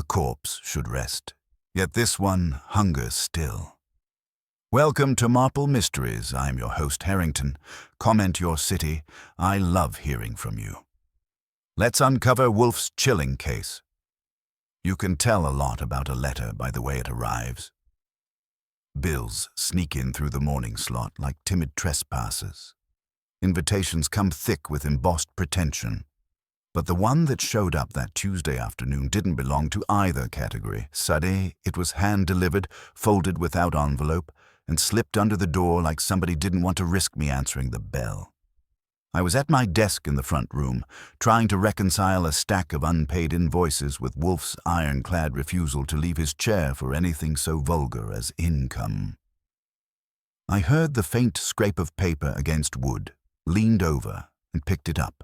A corpse should rest, yet this one hungers still. Welcome to Marple Mysteries. I'm your host, Harrington. Comment your city. I love hearing from you. Let's uncover Wolfe's chilling case. You can tell a lot about a letter by the way it arrives. Bills sneak in through the morning slot like timid trespassers. Invitations come thick with embossed pretension. But the one that showed up that Tuesday afternoon didn't belong to either category. Sade, it was hand-delivered, folded without envelope, and slipped under the door like somebody didn't want to risk me answering the bell. I was at my desk in the front room, trying to reconcile a stack of unpaid invoices with Wolfe's ironclad refusal to leave his chair for anything so vulgar as income. I heard the faint scrape of paper against wood, leaned over, and picked it up.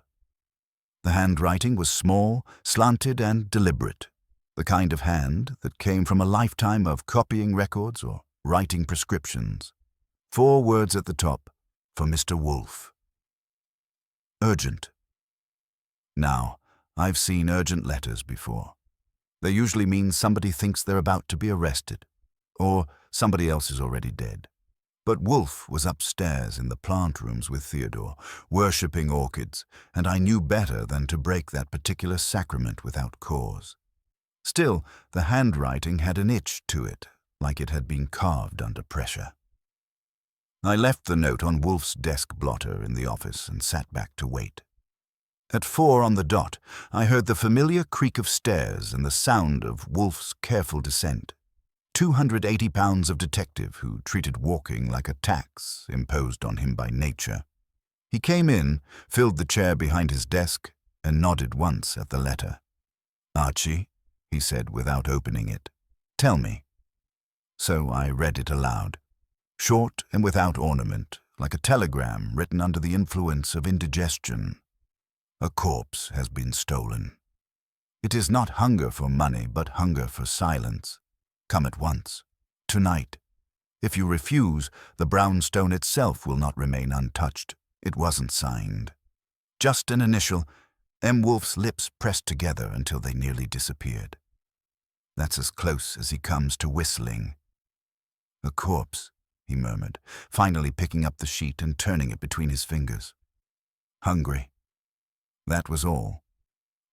The handwriting was small, slanted, and deliberate, the kind of hand that came from a lifetime of copying records or writing prescriptions. 4 words at the top, for Mr. Wolfe. Urgent. Now, I've seen urgent letters before. They usually mean somebody thinks they're about to be arrested, or somebody else is already dead. But Wolfe was upstairs in the plant rooms with Theodore, worshipping orchids, and I knew better than to break that particular sacrament without cause. Still, the handwriting had an itch to it, like it had been carved under pressure. I left the note on Wolfe's desk blotter in the office and sat back to wait. At 4 on the dot, I heard the familiar creak of stairs and the sound of Wolfe's careful descent. 280 pounds of detective who treated walking like a tax imposed on him by nature. He came in, filled the chair behind his desk, and nodded once at the letter. "Archie," he said without opening it, "tell me." So I read it aloud. Short and without ornament, like a telegram written under the influence of indigestion. A corpse has been stolen. It is not hunger for money, but hunger for silence. Come at once. Tonight. If you refuse, the brownstone itself will not remain untouched. It wasn't signed. Just an initial. M. Wolfe's lips pressed together until they nearly disappeared. That's as close as he comes to whistling. A corpse, he murmured, finally picking up the sheet and turning it between his fingers. Hungry. That was all.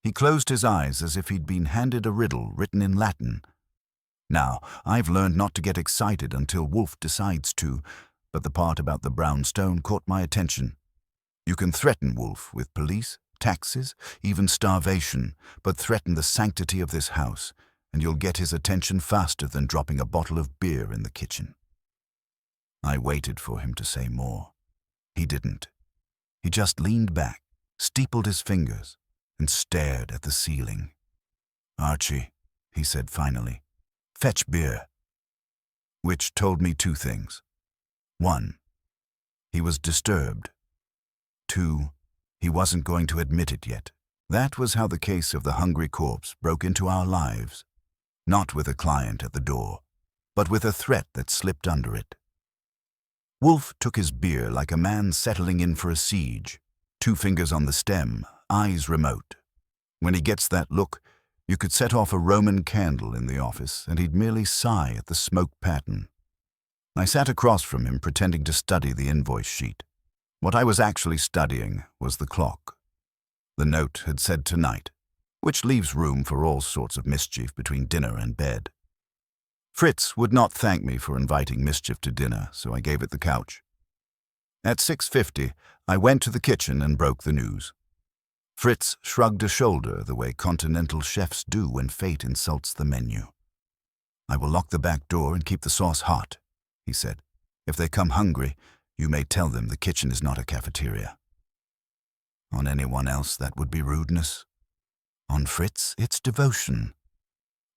He closed his eyes as if he'd been handed a riddle written in Latin. Now, I've learned not to get excited until Wolfe decides to, but the part about the brown stone caught my attention. You can threaten Wolfe with police, taxes, even starvation, but threaten the sanctity of this house, and you'll get his attention faster than dropping a bottle of beer in the kitchen. I waited for him to say more. He didn't. He just leaned back, steepled his fingers, and stared at the ceiling. "Archie," he said finally, "fetch beer." Which told me 2 things. 1, he was disturbed. 2, he wasn't going to admit it yet. That was how the case of the hungry corpse broke into our lives. Not with a client at the door, but with a threat that slipped under it. Wolfe took his beer like a man settling in for a siege, 2 fingers on the stem, eyes remote. When he gets that look, you could set off a Roman candle in the office and he'd merely sigh at the smoke pattern. I sat across from him pretending to study the invoice sheet. What I was actually studying was the clock. The note had said tonight, which leaves room for all sorts of mischief between dinner and bed. Fritz would not thank me for inviting mischief to dinner, so I gave it the couch. At 6:50, I went to the kitchen and broke the news. Fritz shrugged a shoulder the way continental chefs do when fate insults the menu. "I will lock the back door and keep the sauce hot," he said. "If they come hungry, you may tell them the kitchen is not a cafeteria." On anyone else, that would be rudeness. On Fritz, it's devotion.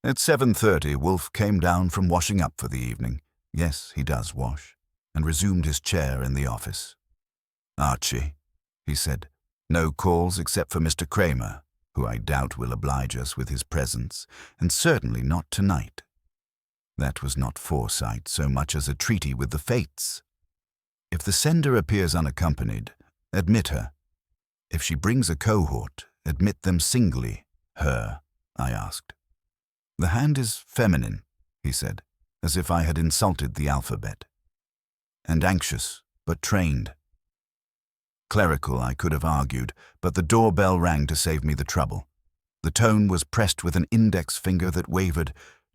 At 7:30, Wolfe came down from washing up for the evening. Yes, he does wash, and resumed his chair in the office. "Archie," he said, "no calls except for Mr. Cramer, who I doubt will oblige us with his presence, and certainly not tonight." That was not foresight so much as a treaty with the fates. If the sender appears unaccompanied, admit her. If she brings a cohort, admit them singly. Her, I asked. The hand is feminine, he said, as if I had insulted the alphabet. And anxious, but trained. Clerical, I could have argued, but the doorbell rang to save me the trouble. The tone was pressed with an index finger that wavered,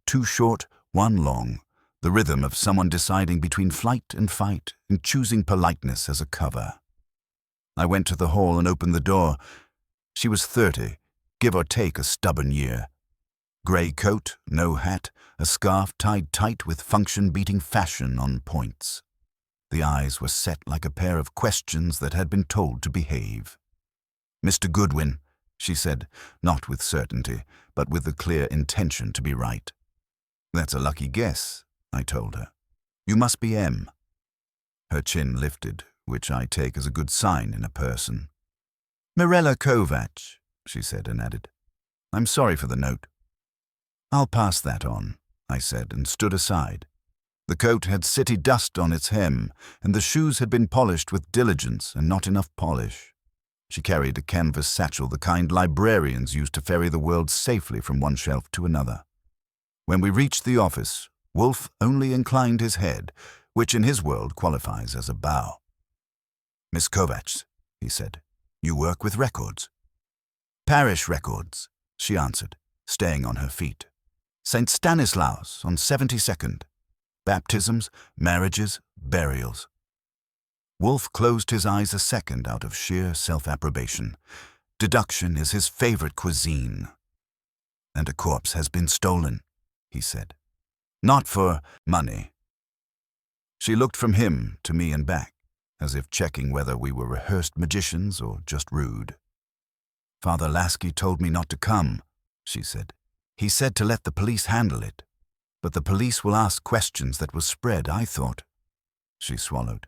two short, one long, the rhythm of someone deciding between flight and fight and choosing politeness as a cover. I went to the hall and opened the door. She was 30, give or take a stubborn year. Grey coat, no hat, a scarf tied tight with function-beating fashion on points. The eyes were set like a pair of questions that had been told to behave. "Mr. Goodwin," she said, not with certainty, but with the clear intention to be right. "That's a lucky guess," I told her. "You must be M." Her chin lifted, which I take as a good sign in a person. "Mirella Kovac," she said and added, "I'm sorry for the note." "I'll pass that on," I said and stood aside. The coat had city dust on its hem, and the shoes had been polished with diligence and not enough polish. She carried a canvas satchel, the kind librarians use to ferry the world safely from one shelf to another. When we reached the office, Wolfe only inclined his head, which in his world qualifies as a bow. "Miss Kovacs," he said, "you work with records." "Parish records," she answered, staying on her feet. "St. Stanislaus on 72nd. Baptisms, marriages, burials." Wolfe closed his eyes a second out of sheer self-approbation. Deduction is his favorite cuisine. "And a corpse has been stolen," he said. "Not for money." She looked from him to me and back, as if checking whether we were rehearsed magicians or just rude. "Father Lasky told me not to come," she said. "He said to let the police handle it. But the police will ask questions that will spread, I thought." She swallowed.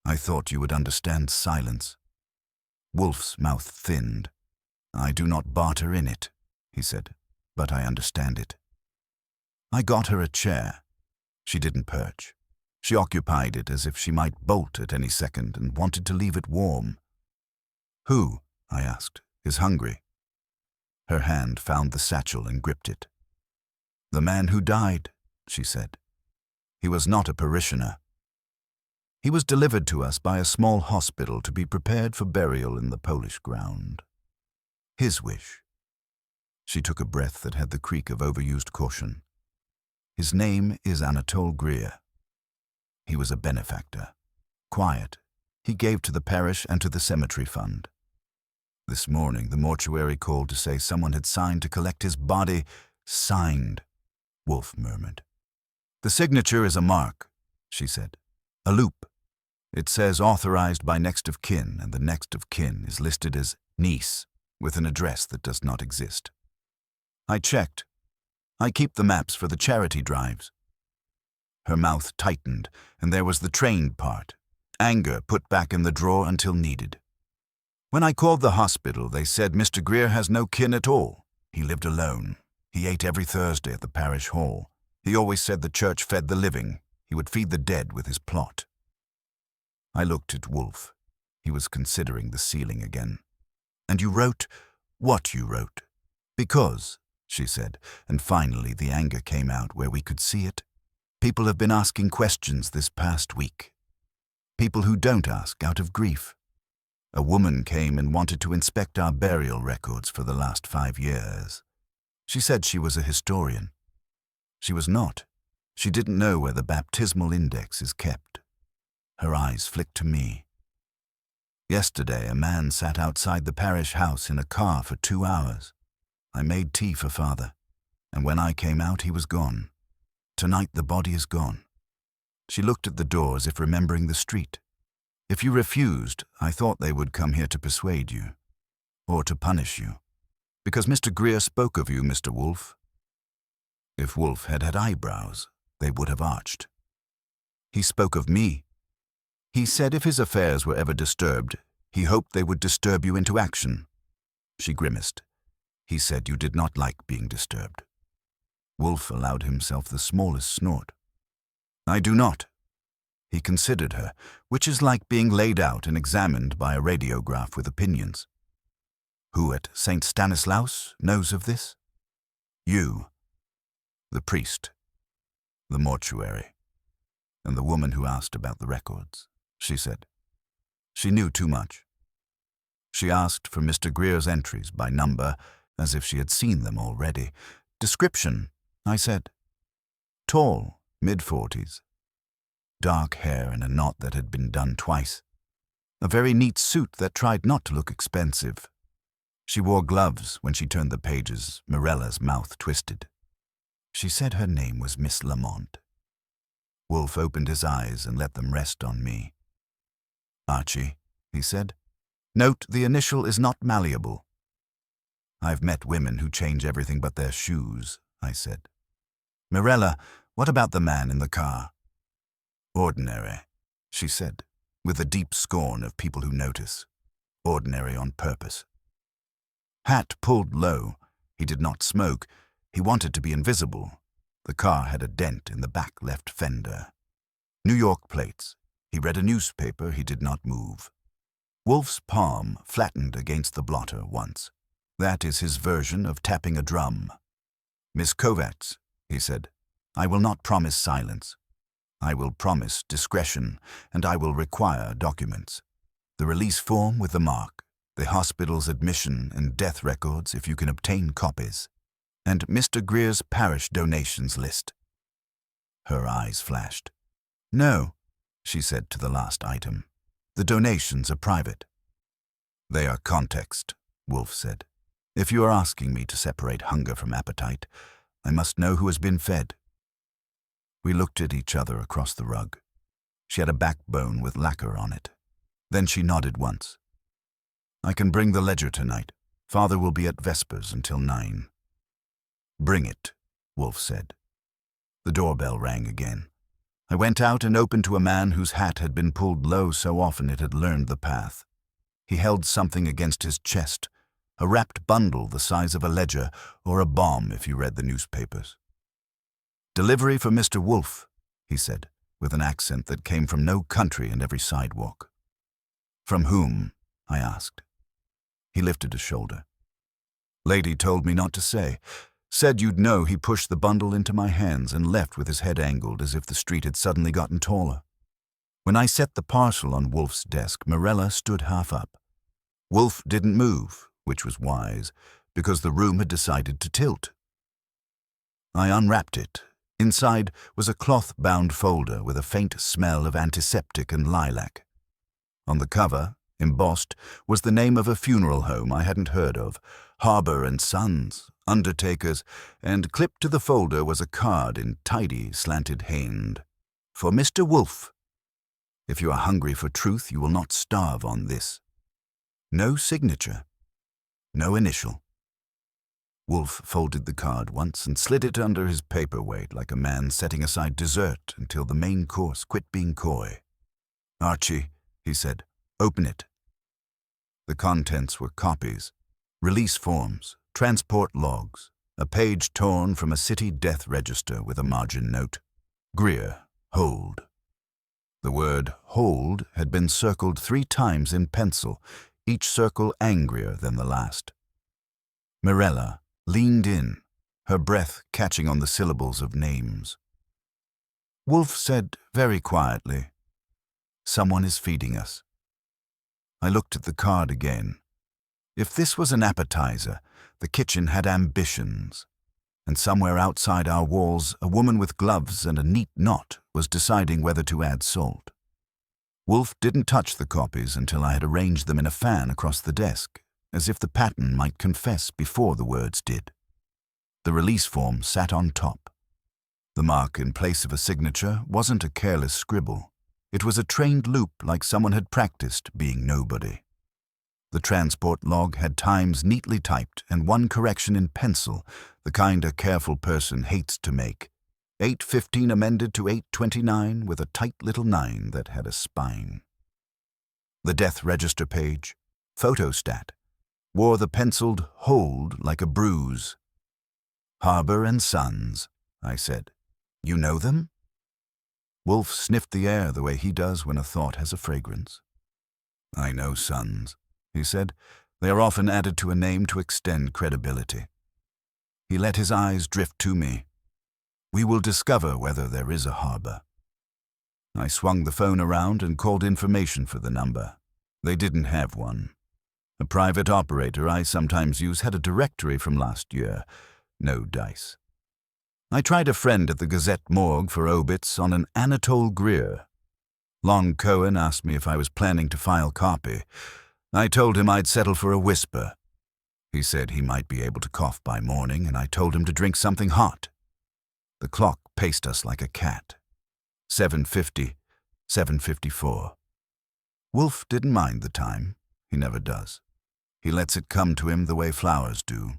"I thought you would understand silence." Wolfe's mouth thinned. "I do not barter in it," he said, "but I understand it." I got her a chair. She didn't perch. She occupied it as if she might bolt at any second and wanted to leave it warm. "Who," I asked, "is hungry?" Her hand found the satchel and gripped it. "The man who died," she said. "He was not a parishioner. He was delivered to us by a small hospital to be prepared for burial in the Polish ground. His wish." She took a breath that had the creak of overused caution. "His name is Anatole Greer. He was a benefactor. Quiet. He gave to the parish and to the cemetery fund. This morning the mortuary called to say someone had signed to collect his body." "Signed," Wolfe murmured. "The signature is a mark," she said. "A loop. It says authorized by next of kin, and the next of kin is listed as niece, with an address that does not exist. I checked. I keep the maps for the charity drives." Her mouth tightened, and there was the trained part. Anger put back in the drawer until needed. "When I called the hospital, they said Mr. Greer has no kin at all. He lived alone. He ate every Thursday at the parish hall. He always said the church fed the living. He would feed the dead with his plot." I looked at Wolfe. He was considering the ceiling again. "And you wrote what you wrote?" "Because," she said, and finally the anger came out where we could see it. "People have been asking questions this past week. People who don't ask out of grief. A woman came and wanted to inspect our burial records for the last 5 years. She said she was a historian. She was not. She didn't know where the baptismal index is kept." Her eyes flicked to me. "Yesterday, a man sat outside the parish house in a car for 2 hours. I made tea for Father, and when I came out, he was gone. Tonight, the body is gone." She looked at the door as if remembering the street. "If you refused, I thought they would come here to persuade you, or to punish you. Because Mr. Greer spoke of you, Mr. Wolfe." If Wolfe had had eyebrows, they would have arched. "He spoke of me. He said if his affairs were ever disturbed, he hoped they would disturb you into action." She grimaced. "He said you did not like being disturbed." Wolfe allowed himself the smallest snort. "I do not." He considered her, which is like being laid out and examined by a radiograph with opinions. "Who at St. Stanislaus knows of this?" "You." The priest, the mortuary, and the woman who asked about the records, she said. She knew too much. She asked for Mr. Greer's entries by number, as if she had seen them already. Description, I said. Tall, mid-40s. Dark hair in a knot that had been done twice. A very neat suit that tried not to look expensive. She wore gloves when she turned the pages, Mirella's mouth twisted. She said her name was Miss Lamont. Wolfe opened his eyes and let them rest on me. Archie, he said, note the initial is not malleable. I've met women who change everything but their shoes, I said. Mirella, what about the man in the car? Ordinary, she said, with a deep scorn of people who notice. Ordinary on purpose. Hat pulled low. He did not smoke. He wanted to be invisible. The car had a dent in the back left fender. New York plates. He read a newspaper. He did not move. Wolfe's palm flattened against the blotter once. That is his version of tapping a drum. Miss Kovacs, he said, I will not promise silence. I will promise discretion, and I will require documents. The release form with the mark, the hospital's admission and death records if you can obtain copies, and Mr. Greer's parish donations list. Her eyes flashed. No, she said to the last item. The donations are private. They are context, Wolfe said. If you are asking me to separate hunger from appetite, I must know who has been fed. We looked at each other across the rug. She had a backbone with lacquer on it. Then she nodded once. I can bring the ledger tonight. Father will be at Vespers until 9. Bring it, Wolfe said. The doorbell rang again. I went out and opened to a man whose hat had been pulled low so often it had learned the path. He held something against his chest, a wrapped bundle the size of a ledger, or a bomb if you read the newspapers. Delivery for Mr. Wolfe, he said, with an accent that came from no country and every sidewalk. From whom? I asked. He lifted a shoulder. Lady told me not to say. Said you'd know he pushed the bundle into my hands and left with his head angled as if the street had suddenly gotten taller. When I set the parcel on Wolfe's desk, Mirella stood half up. Wolfe didn't move, which was wise, because the room had decided to tilt. I unwrapped it. Inside was a cloth-bound folder with a faint smell of antiseptic and lilac. On the cover, embossed, was the name of a funeral home I hadn't heard of, Harbour and Sons, undertakers, and clipped to the folder was a card in tidy, slanted hand. For Mr. Wolfe. If you are hungry for truth, you will not starve on this. No signature. No initial. Wolfe folded the card once and slid it under his paperweight like a man setting aside dessert until the main course quit being coy. Archie, he said, open it. The contents were copies, release forms, transport logs, a page torn from a city death register with a margin note. Greer, hold. The word hold had been circled 3 times in pencil, each circle angrier than the last. Mirella leaned in, her breath catching on the syllables of names. Wolfe said very quietly, someone is feeding us. I looked at the card again. If this was an appetizer, the kitchen had ambitions, and somewhere outside our walls, a woman with gloves and a neat knot was deciding whether to add salt. Wolfe didn't touch the copies until I had arranged them in a fan across the desk, as if the pattern might confess before the words did. The release form sat on top. The mark in place of a signature wasn't a careless scribble. It was a trained loop like someone had practiced being nobody. The transport log had times neatly typed and 1 correction in pencil, the kind a careful person hates to make. 8:15 amended to 8:29 with a tight little 9 that had a spine. The death register page, photostat, wore the penciled hold like a bruise. Harbour and Sons, I said. You know them? Wolfe sniffed the air the way he does when a thought has a fragrance. I know Sons, he said. They are often added to a name to extend credibility. He let his eyes drift to me. We will discover whether there is a harbor. I swung the phone around and called information for the number. They didn't have one. A private operator I sometimes use had a directory from last year. No dice. I tried a friend at the Gazette morgue for obits on an Anatole Greer. Long Cohen asked me if I was planning to file copy. I told him I'd settle for a whisper. He said he might be able to cough by morning, and I told him to drink something hot. The clock paced us like a cat. 7:50, 7:54. Wolfe didn't mind the time. He never does. He lets it come to him the way flowers do.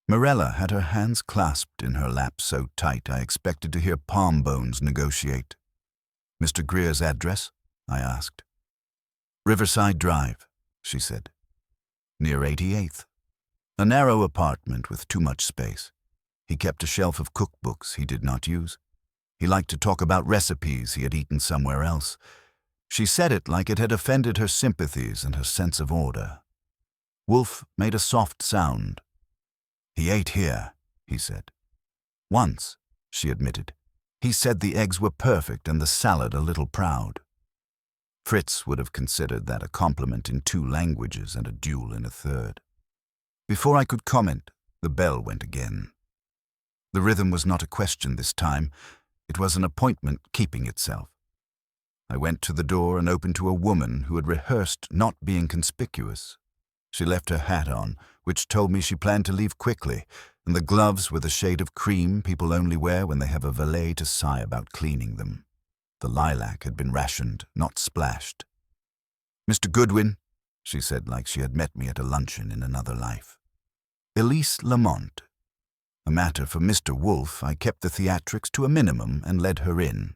Morella had her hands clasped in her lap so tight I expected to hear palm bones negotiate. Mr. Greer's address? I asked. Riverside Drive, she said. Near 88th. A narrow apartment with too much space. He kept a shelf of cookbooks he did not use. He liked to talk about recipes he had eaten somewhere else. She said it like it had offended her sympathies and her sense of order. Wolfe made a soft sound. He ate here, he said. Once, she admitted. He said the eggs were perfect and the salad a little proud. Fritz would have considered that a compliment in 2 languages and a duel in a 3rd. Before I could comment, the bell went again. The rhythm was not a question this time. It was an appointment keeping itself. I went to the door and opened to a woman who had rehearsed not being conspicuous. She left her hat on, which told me she planned to leave quickly, and the gloves were the shade of cream people only wear when they have a valet to sigh about cleaning them. The lilac had been rationed, not splashed. Mr. Goodwin, she said like she had met me at a luncheon in another life. Elise Lamont. A matter for Mr. Wolfe, I kept the theatrics to a minimum and led her in.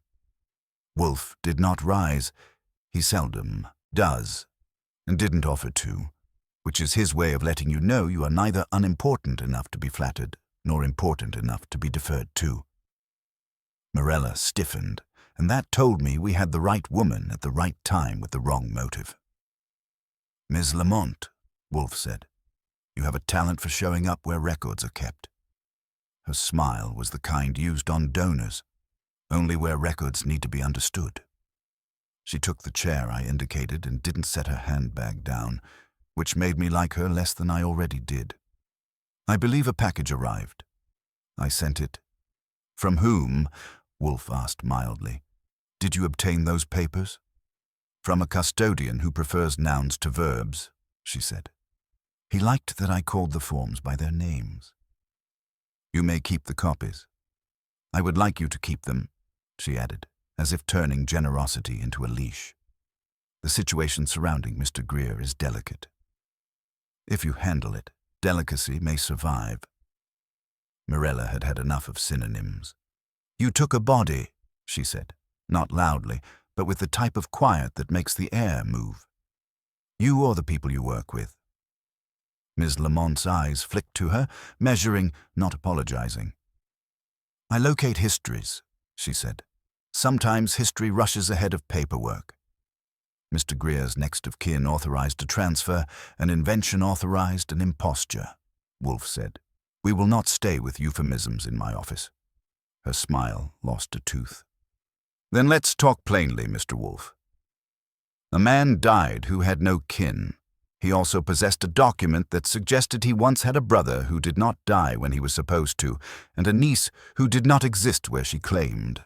Wolfe did not rise. He seldom does, and didn't offer to, which is his way of letting you know you are neither unimportant enough to be flattered, nor important enough to be deferred to. Morella stiffened, and that told me we had the right woman at the right time with the wrong motive. Ms. Lamont, Wolfe said, you have a talent for showing up where records are kept. Her smile was the kind used on donors, only where records need to be understood. She took the chair I indicated and didn't set her handbag down, which made me like her less than I already did. I believe a package arrived. I sent it. From whom, Wolfe asked mildly, did you obtain those papers? From a custodian who prefers nouns to verbs, she said. He liked that I called the forms by their names. You may keep the copies. I would like you to keep them, she added, as if turning generosity into a leash. The situation surrounding Mr. Greer is delicate. If you handle it, delicacy may survive. Morella had had enough of synonyms. You took a body, she said, not loudly, but with the type of quiet that makes the air move. You or the people you work with. Ms. Lamont's eyes flicked to her, measuring, not apologizing. I locate histories, she said. Sometimes history rushes ahead of paperwork. Mr. Greer's next of kin authorized a transfer, an invention authorized an imposture, Wolfe said. We will not stay with euphemisms in my office. Her smile lost a tooth. Then let's talk plainly, Mr. Wolfe. A man died who had no kin. He also possessed a document that suggested he once had a brother who did not die when he was supposed to, and a niece who did not exist where she claimed.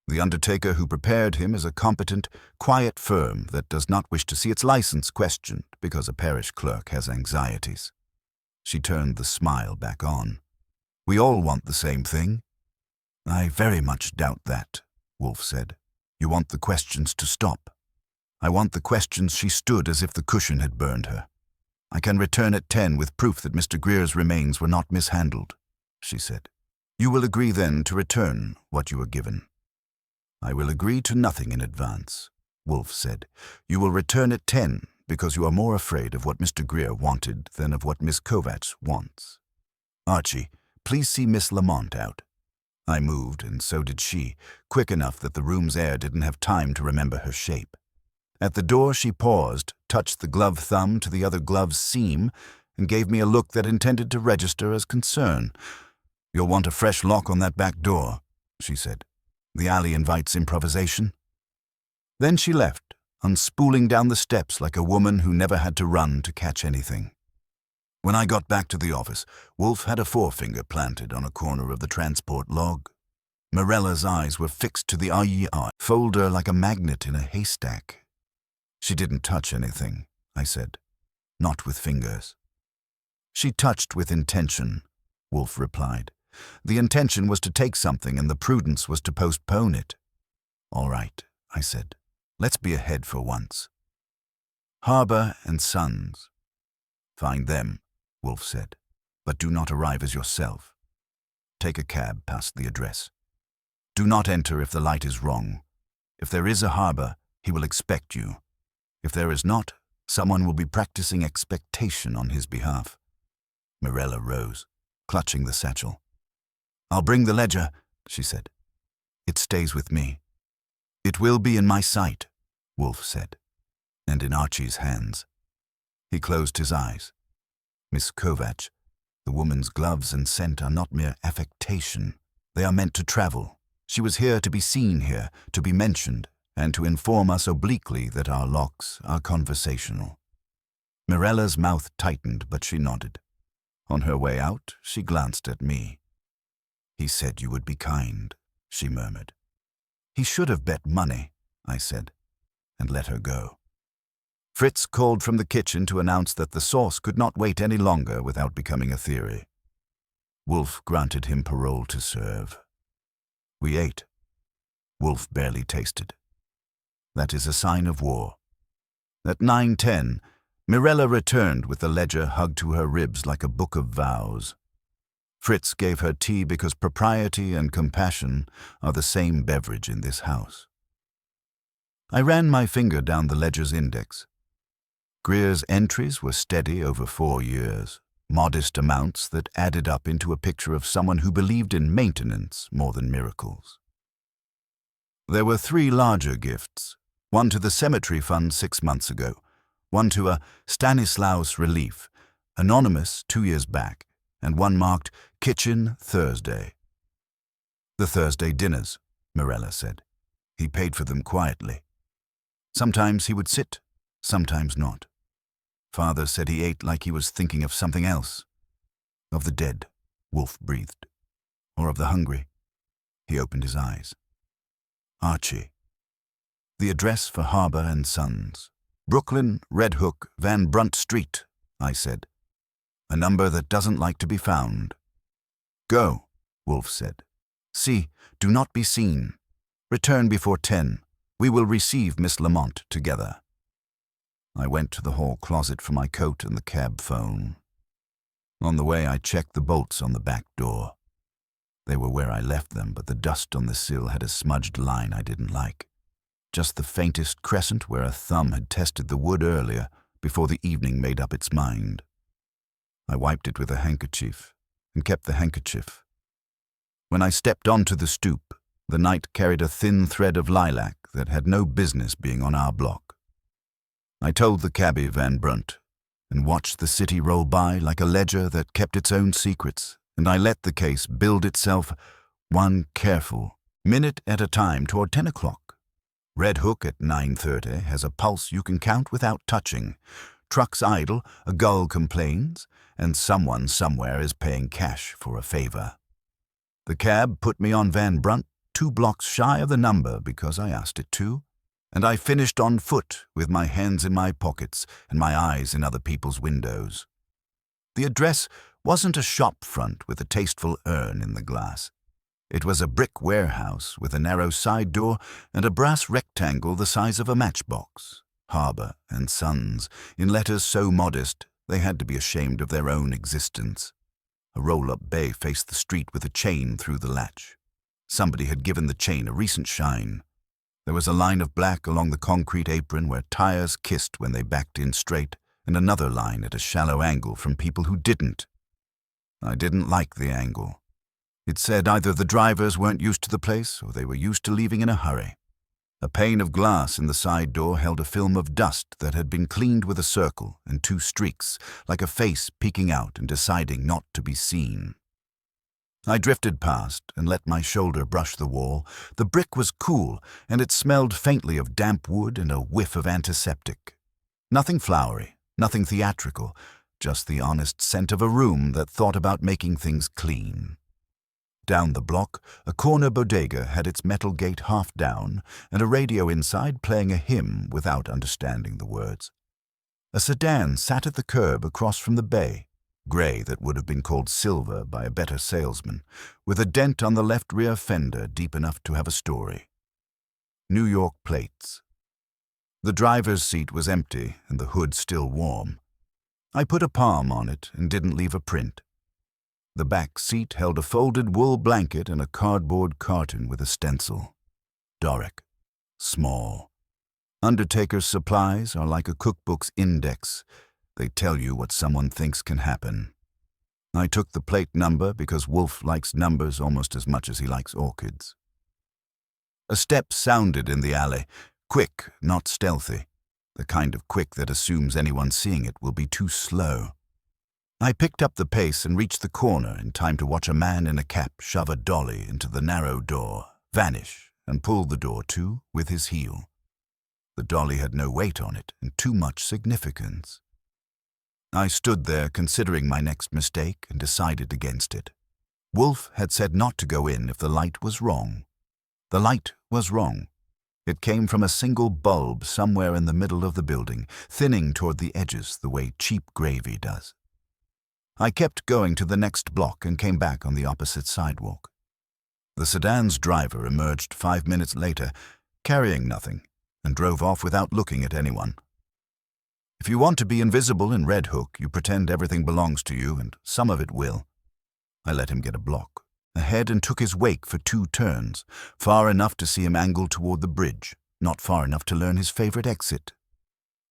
The undertaker who prepared him is a competent, quiet firm that does not wish to see its license questioned because a parish clerk has anxieties. She turned the smile back on. We all want the same thing. I very much doubt that, Wolfe said. You want the questions to stop. I want the questions she stood as if the cushion had burned her. I can return at 10 with proof that Mr. Greer's remains were not mishandled, she said. You will agree then to return what you were given. I will agree to nothing in advance, Wolfe said. You will return at 10 because you are more afraid of what Mr. Greer wanted than of what Miss Kovacs wants. Archie, please see Miss Lamont out. I moved, and so did she, quick enough that the room's air didn't have time to remember her shape. At the door she paused, touched the glove thumb to the other glove's seam, and gave me a look that intended to register as concern. "You'll want a fresh lock on that back door," she said. "The alley invites improvisation." Then she left, unspooling down the steps like a woman who never had to run to catch anything. When I got back to the office, Wolfe had a forefinger planted on a corner of the transport log. Morella's eyes were fixed to the IEI folder like a magnet in a haystack. "She didn't touch anything," I said. "Not with fingers." "She touched with intention," Wolfe replied. "The intention was to take something and the prudence was to postpone it." "All right," I said. "Let's be ahead for once." "Harbour and Sons." "Find them," Wolfe said, "but do not arrive as yourself. Take a cab past the address. Do not enter if the light is wrong. If there is a harbour, he will expect you. If there is not, someone will be practicing expectation on his behalf." Morella rose, clutching the satchel. "I'll bring the ledger," she said. "It stays with me." "It will be in my sight," Wolfe said, "and in Archie's hands." He closed his eyes. "Miss Kovacs, the woman's gloves and scent are not mere affectation. They are meant to travel. She was here to be seen here, to be mentioned, and to inform us obliquely that our locks are conversational." Morella's mouth tightened, but she nodded. On her way out, she glanced at me. "He said you would be kind," she murmured. "He should have bet money," I said, and let her go. Fritz called from the kitchen to announce that the sauce could not wait any longer without becoming a theory. Wolfe granted him parole to serve. We ate. Wolfe barely tasted. That is a sign of war. At 9:10, Morella returned with the ledger hugged to her ribs like a book of vows. Fritz gave her tea because propriety and compassion are the same beverage in this house. I ran my finger down the ledger's index. Greer's entries were steady over 4 years, modest amounts that added up into a picture of someone who believed in maintenance more than miracles. There were 3 larger gifts, one to the cemetery fund 6 months ago, one to a Stanislaus relief, anonymous 2 years back, and one marked Kitchen Thursday. "The Thursday dinners," Morella said. "He paid for them quietly. Sometimes he would sit, sometimes not. Father said he ate like he was thinking of something else. Of the dead," Wolfe breathed. "Or of the hungry." He opened his eyes. "Archie." "The address for Harbour and Sons. Brooklyn, Red Hook, Van Brunt Street," I said. "A number that doesn't like to be found." "Go," Wolfe said. "See, do not be seen. Return before 10. We will receive Miss Lamont together." I went to the hall closet for my coat and the cab phone. On the way, I checked the bolts on the back door. They were where I left them, but the dust on the sill had a smudged line I didn't like. Just the faintest crescent where a thumb had tested the wood earlier, before the evening made up its mind. I wiped it with a handkerchief, and kept the handkerchief. When I stepped onto the stoop, the night carried a thin thread of lilac that had no business being on our block. I told the cabbie Van Brunt, and watched the city roll by like a ledger that kept its own secrets, and I let the case build itself, one careful, minute at a time toward 10 o'clock. Red Hook at 9:30 has a pulse you can count without touching. Trucks idle, a gull complains, and someone somewhere is paying cash for a favor. The cab put me on Van Brunt 2 blocks shy of the number because I asked it to, and I finished on foot with my hands in my pockets and my eyes in other people's windows. The address wasn't a shop front with a tasteful urn in the glass. It was a brick warehouse with a narrow side door and a brass rectangle the size of a matchbox. Harbour and Sons, in letters so modest they had to be ashamed of their own existence. A roll-up bay faced the street with a chain through the latch. Somebody had given the chain a recent shine. There was a line of black along the concrete apron where tires kissed when they backed in straight, and another line at a shallow angle from people who didn't. I didn't like the angle. It said either the drivers weren't used to the place or they were used to leaving in a hurry. A pane of glass in the side door held a film of dust that had been cleaned with a circle and 2 streaks, like a face peeking out and deciding not to be seen. I drifted past and let my shoulder brush the wall. The brick was cool, and it smelled faintly of damp wood and a whiff of antiseptic. Nothing flowery, nothing theatrical, just the honest scent of a room that thought about making things clean. Down the block, a corner bodega had its metal gate half down and a radio inside playing a hymn without understanding the words. A sedan sat at the curb across from the bay, grey that would have been called silver by a better salesman, with a dent on the left rear fender deep enough to have a story. New York plates. The driver's seat was empty and the hood still warm. I put a palm on it and didn't leave a print. The back seat held a folded wool blanket and a cardboard carton with a stencil. Doric. Small. Undertaker's supplies are like a cookbook's index. They tell you what someone thinks can happen. I took the plate number because Wolfe likes numbers almost as much as he likes orchids. A step sounded in the alley, quick, not stealthy, the kind of quick that assumes anyone seeing it will be too slow. I picked up the pace and reached the corner in time to watch a man in a cap shove a dolly into the narrow door, vanish, and pull the door to with his heel. The dolly had no weight on it and too much significance. I stood there considering my next mistake and decided against it. Wolfe had said not to go in if the light was wrong. The light was wrong. It came from a single bulb somewhere in the middle of the building, thinning toward the edges the way cheap gravy does. I kept going to the next block and came back on the opposite sidewalk. The sedan's driver emerged 5 minutes later, carrying nothing, and drove off without looking at anyone. If you want to be invisible in Red Hook, you pretend everything belongs to you, and some of it will. I let him get a block ahead and took his wake for 2 turns, far enough to see him angle toward the bridge, not far enough to learn his favorite exit.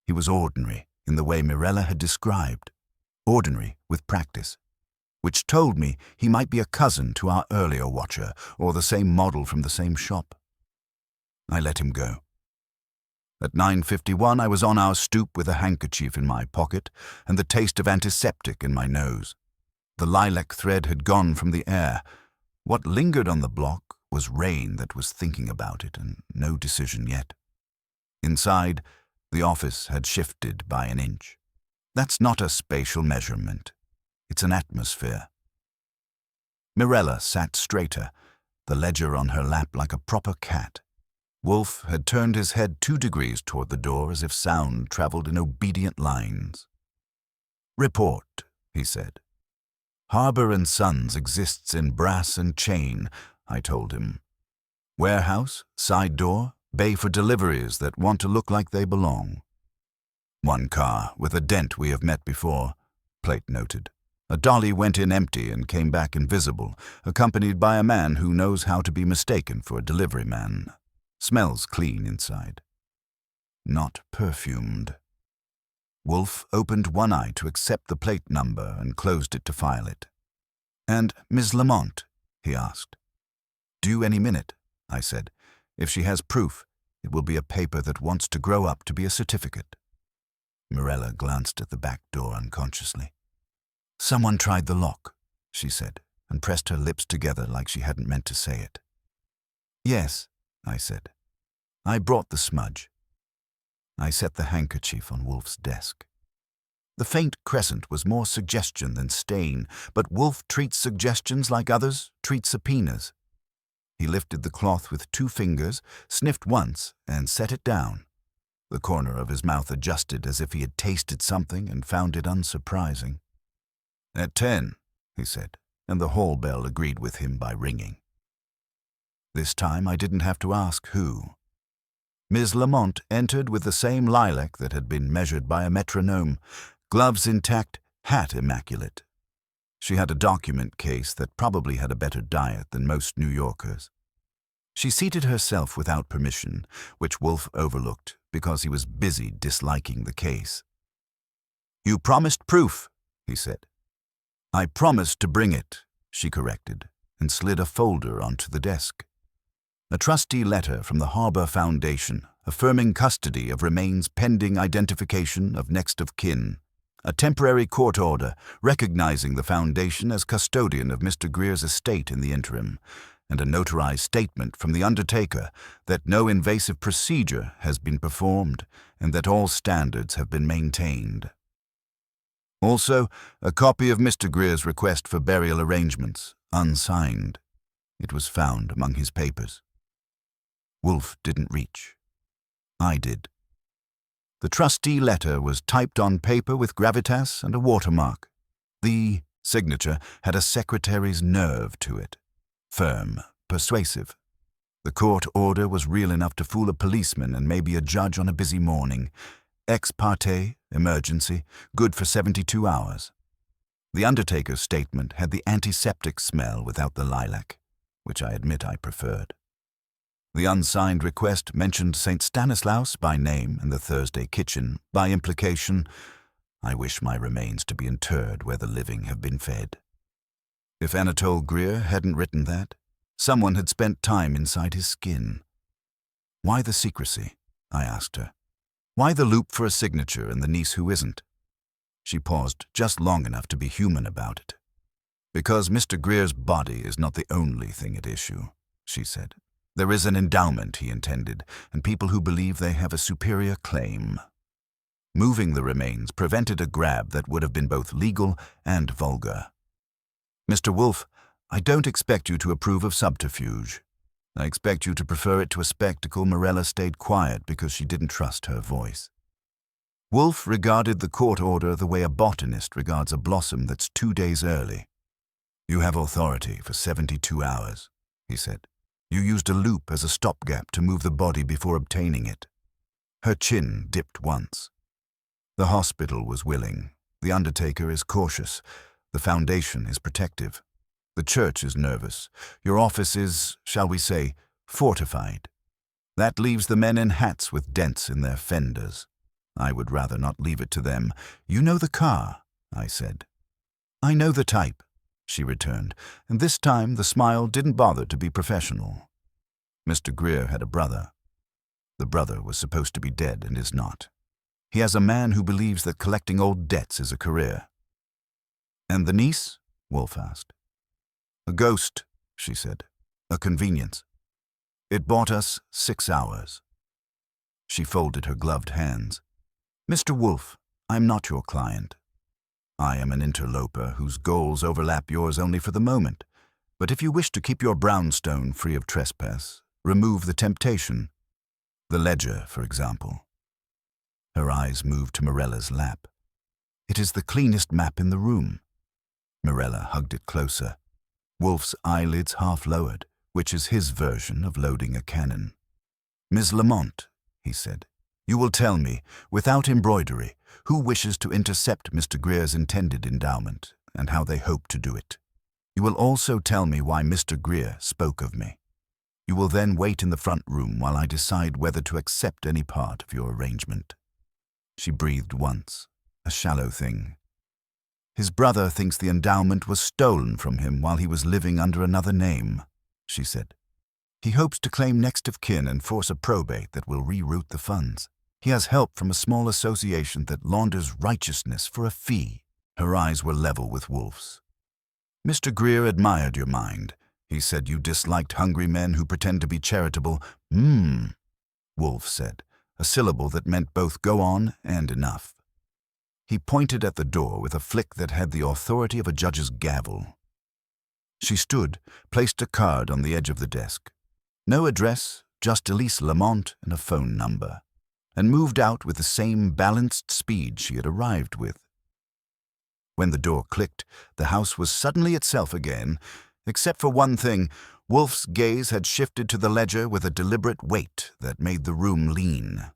He was ordinary in the way Mirella had described. Ordinary with practice, which told me he might be a cousin to our earlier watcher or the same model from the same shop. I let him go. At 9:51 I was on our stoop with a handkerchief in my pocket and the taste of antiseptic in my nose. The lilac thread had gone from the air. What lingered on the block was rain that was thinking about it and no decision yet. Inside, the office had shifted by an inch. That's not a spatial measurement. It's an atmosphere. Mirella sat straighter, the ledger on her lap like a proper cat. Wolfe had turned his head 2 degrees toward the door as if sound traveled in obedient lines. "Report," he said. "Harbour and Sons exists in brass and chain," I told him. "Warehouse, side door, bay for deliveries that want to look like they belong. 1 car with a dent we have met before," Plate noted. "A dolly went in empty and came back invisible, accompanied by a man who knows how to be mistaken for a delivery man. Smells clean inside. Not perfumed." Wolfe opened one eye to accept the plate number and closed it to file it. "And Miss Lamont?" he asked. "Due any minute," I said. "If she has proof, it will be a paper that wants to grow up to be a certificate." Mirella glanced at the back door unconsciously. "Someone tried the lock," she said, and pressed her lips together like she hadn't meant to say it. "Yes," I said. "I brought the smudge." I set the handkerchief on Wolfe's desk. The faint crescent was more suggestion than stain, but Wolfe treats suggestions like others treat subpoenas. He lifted the cloth with 2 fingers, sniffed once, and set it down. The corner of his mouth adjusted as if he had tasted something and found it unsurprising. "At 10, he said, and the hall bell agreed with him by ringing. This time I didn't have to ask who. Ms. Lamont entered with the same lilac that had been measured by a metronome, gloves intact, hat immaculate. She had a document case that probably had a better diet than most New Yorkers. She seated herself without permission, which Wolfe overlooked because he was busy disliking the case. "You promised proof," he said. "I promised to bring it," she corrected, and slid a folder onto the desk. A trustee letter from the Harbor Foundation, affirming custody of remains pending identification of next of kin. a temporary court order recognizing the Foundation as custodian of Mr. Greer's estate in the interim, and a notarized statement from the undertaker that no invasive procedure has been performed and that all standards have been maintained. Also, a copy of Mr. Greer's request for burial arrangements, unsigned. It was found among his papers. Wolfe didn't reach. I did. The trustee letter was typed on paper with gravitas and a watermark. The signature had a secretary's nerve to it. Firm, persuasive. The court order was real enough to fool a policeman and maybe a judge on a busy morning. Ex parte, emergency, good for 72 hours. The undertaker's statement had the antiseptic smell without the lilac, which I admit I preferred. The unsigned request mentioned St. Stanislaus by name and the Thursday Kitchen by implication. I wish my remains to be interred where the living have been fed. If Anatole Greer hadn't written that, someone had spent time inside his skin. Why the secrecy? I asked her. Why the loop for a signature and the niece who isn't? She paused just long enough to be human about it. Because Mr. Greer's body is not the only thing at issue, she said. There is an endowment he intended, and people who believe they have a superior claim. Moving the remains prevented a grab that would have been both legal and vulgar. Mr. Wolfe, I don't expect you to approve of subterfuge. I expect you to prefer it to a spectacle Morella stayed quiet because she didn't trust her voice. Wolfe regarded the court order the way a botanist regards a blossom that's 2 days early. You have authority for 72 hours, he said. You used a loop as a stopgap to move the body before obtaining it. Her chin dipped once. The hospital was willing. The undertaker is cautious. The Foundation is protective. The church is nervous. Your office is, shall we say, fortified. That leaves the men in hats with dents in their fenders. I would rather not leave it to them. You know the car, I said. I know the type, she returned, and this time the smile didn't bother to be professional. Mr. Greer had a brother. The brother was supposed to be dead and is not. He has a man who believes that collecting old debts is a career. And the niece? Wolfe asked. A ghost, she said. A convenience. It bought us 6 hours. She folded her gloved hands. Mr. Wolfe, I'm not your client. I am an interloper whose goals overlap yours only for the moment. But if you wish to keep your brownstone free of trespass, remove the temptation. The ledger, for example. Her eyes moved to Morella's lap. It is the cleanest map in the room. Morella hugged it closer. Wolfe's eyelids half lowered, which is his version of loading a cannon. Ms. Lamont, he said, you will tell me, without embroidery, who wishes to intercept Mr. Greer's intended endowment, and how they hope to do it. You will also tell me why Mr. Greer spoke of me. You will then wait in the front room while I decide whether to accept any part of your arrangement. She breathed once, a shallow thing. His brother thinks the endowment was stolen from him while he was living under another name, she said. He hopes to claim next of kin and force a probate that will reroute the funds. He has help from a small association that launders righteousness for a fee. Her eyes were level with Wolfe's. Mr. Greer admired your mind. He said you disliked hungry men who pretend to be charitable. Wolfe said, a syllable that meant both go on and enough. He pointed at the door with a flick that had the authority of a judge's gavel. She stood, placed a card on the edge of the desk. No address, just Elise Lamont and a phone number, and moved out with the same balanced speed she had arrived with. When the door clicked, the house was suddenly itself again, except for one thing. Wolfe's gaze had shifted to the ledger with a deliberate weight that made the room lean.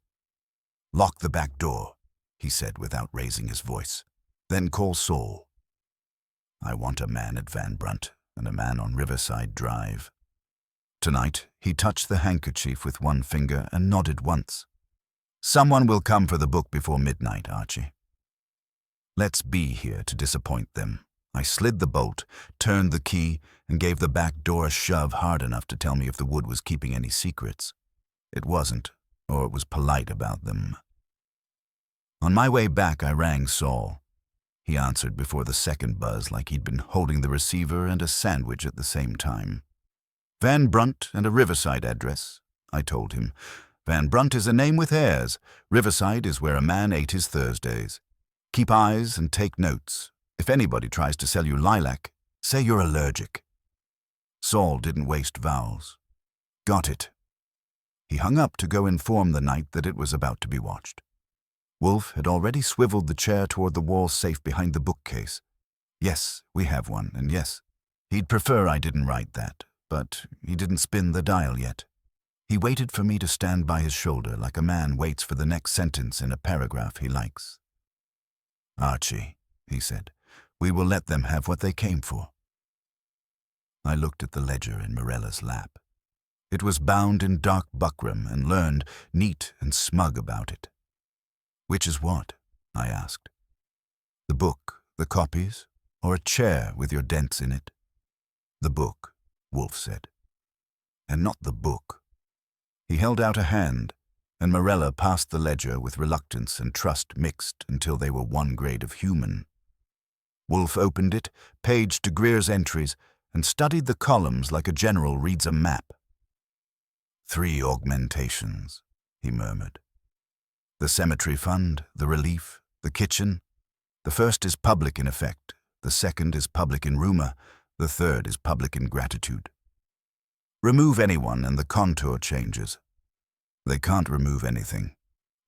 Lock the back door, he said without raising his voice. Then call Saul. I want a man at Van Brunt and a man on Riverside Drive. Tonight, he touched the handkerchief with one finger and nodded once. Someone will come for the book before midnight, Archie. Let's be here to disappoint them. I slid the bolt, turned the key, and gave the back door a shove hard enough to tell me if the wood was keeping any secrets. It wasn't, or it was polite about them. On my way back, I rang Saul. he answered before the second buzz, like he'd been holding the receiver and a sandwich at the same time. Van Brunt and a Riverside address, I told him. Van Brunt is a name with airs. Riverside is where a man ate his Thursdays. Keep eyes and take notes. If anybody tries to sell you lilac, say you're allergic. Saul didn't waste vowels. Got it. He hung up to go inform the knight that it was about to be watched. Wolfe had already swiveled the chair toward the wall safe behind the bookcase. Yes, we have one, and yes, he'd prefer I didn't write that, but he didn't spin the dial yet. He waited for me to stand by his shoulder like a man waits for the next sentence in a paragraph he likes. Archie, he said, we will let them have what they came for. I looked at the ledger in Morella's lap. It was bound in dark buckram and learned, neat and smug about it. Which is what? I asked. The book, the copies, or a chair with your dents in it? The book, Wolfe said. And not the book. He held out a hand, and Morella passed the ledger with reluctance and trust mixed until they were one grade of human. Wolfe opened it, paged to Greer's entries, and studied the columns like a general reads a map. 3 augmentations, he murmured. The cemetery fund, the relief, the kitchen. The first is public in effect, the second is public in rumor, the third is public in gratitude. Remove anyone and the contour changes. They can't remove anything,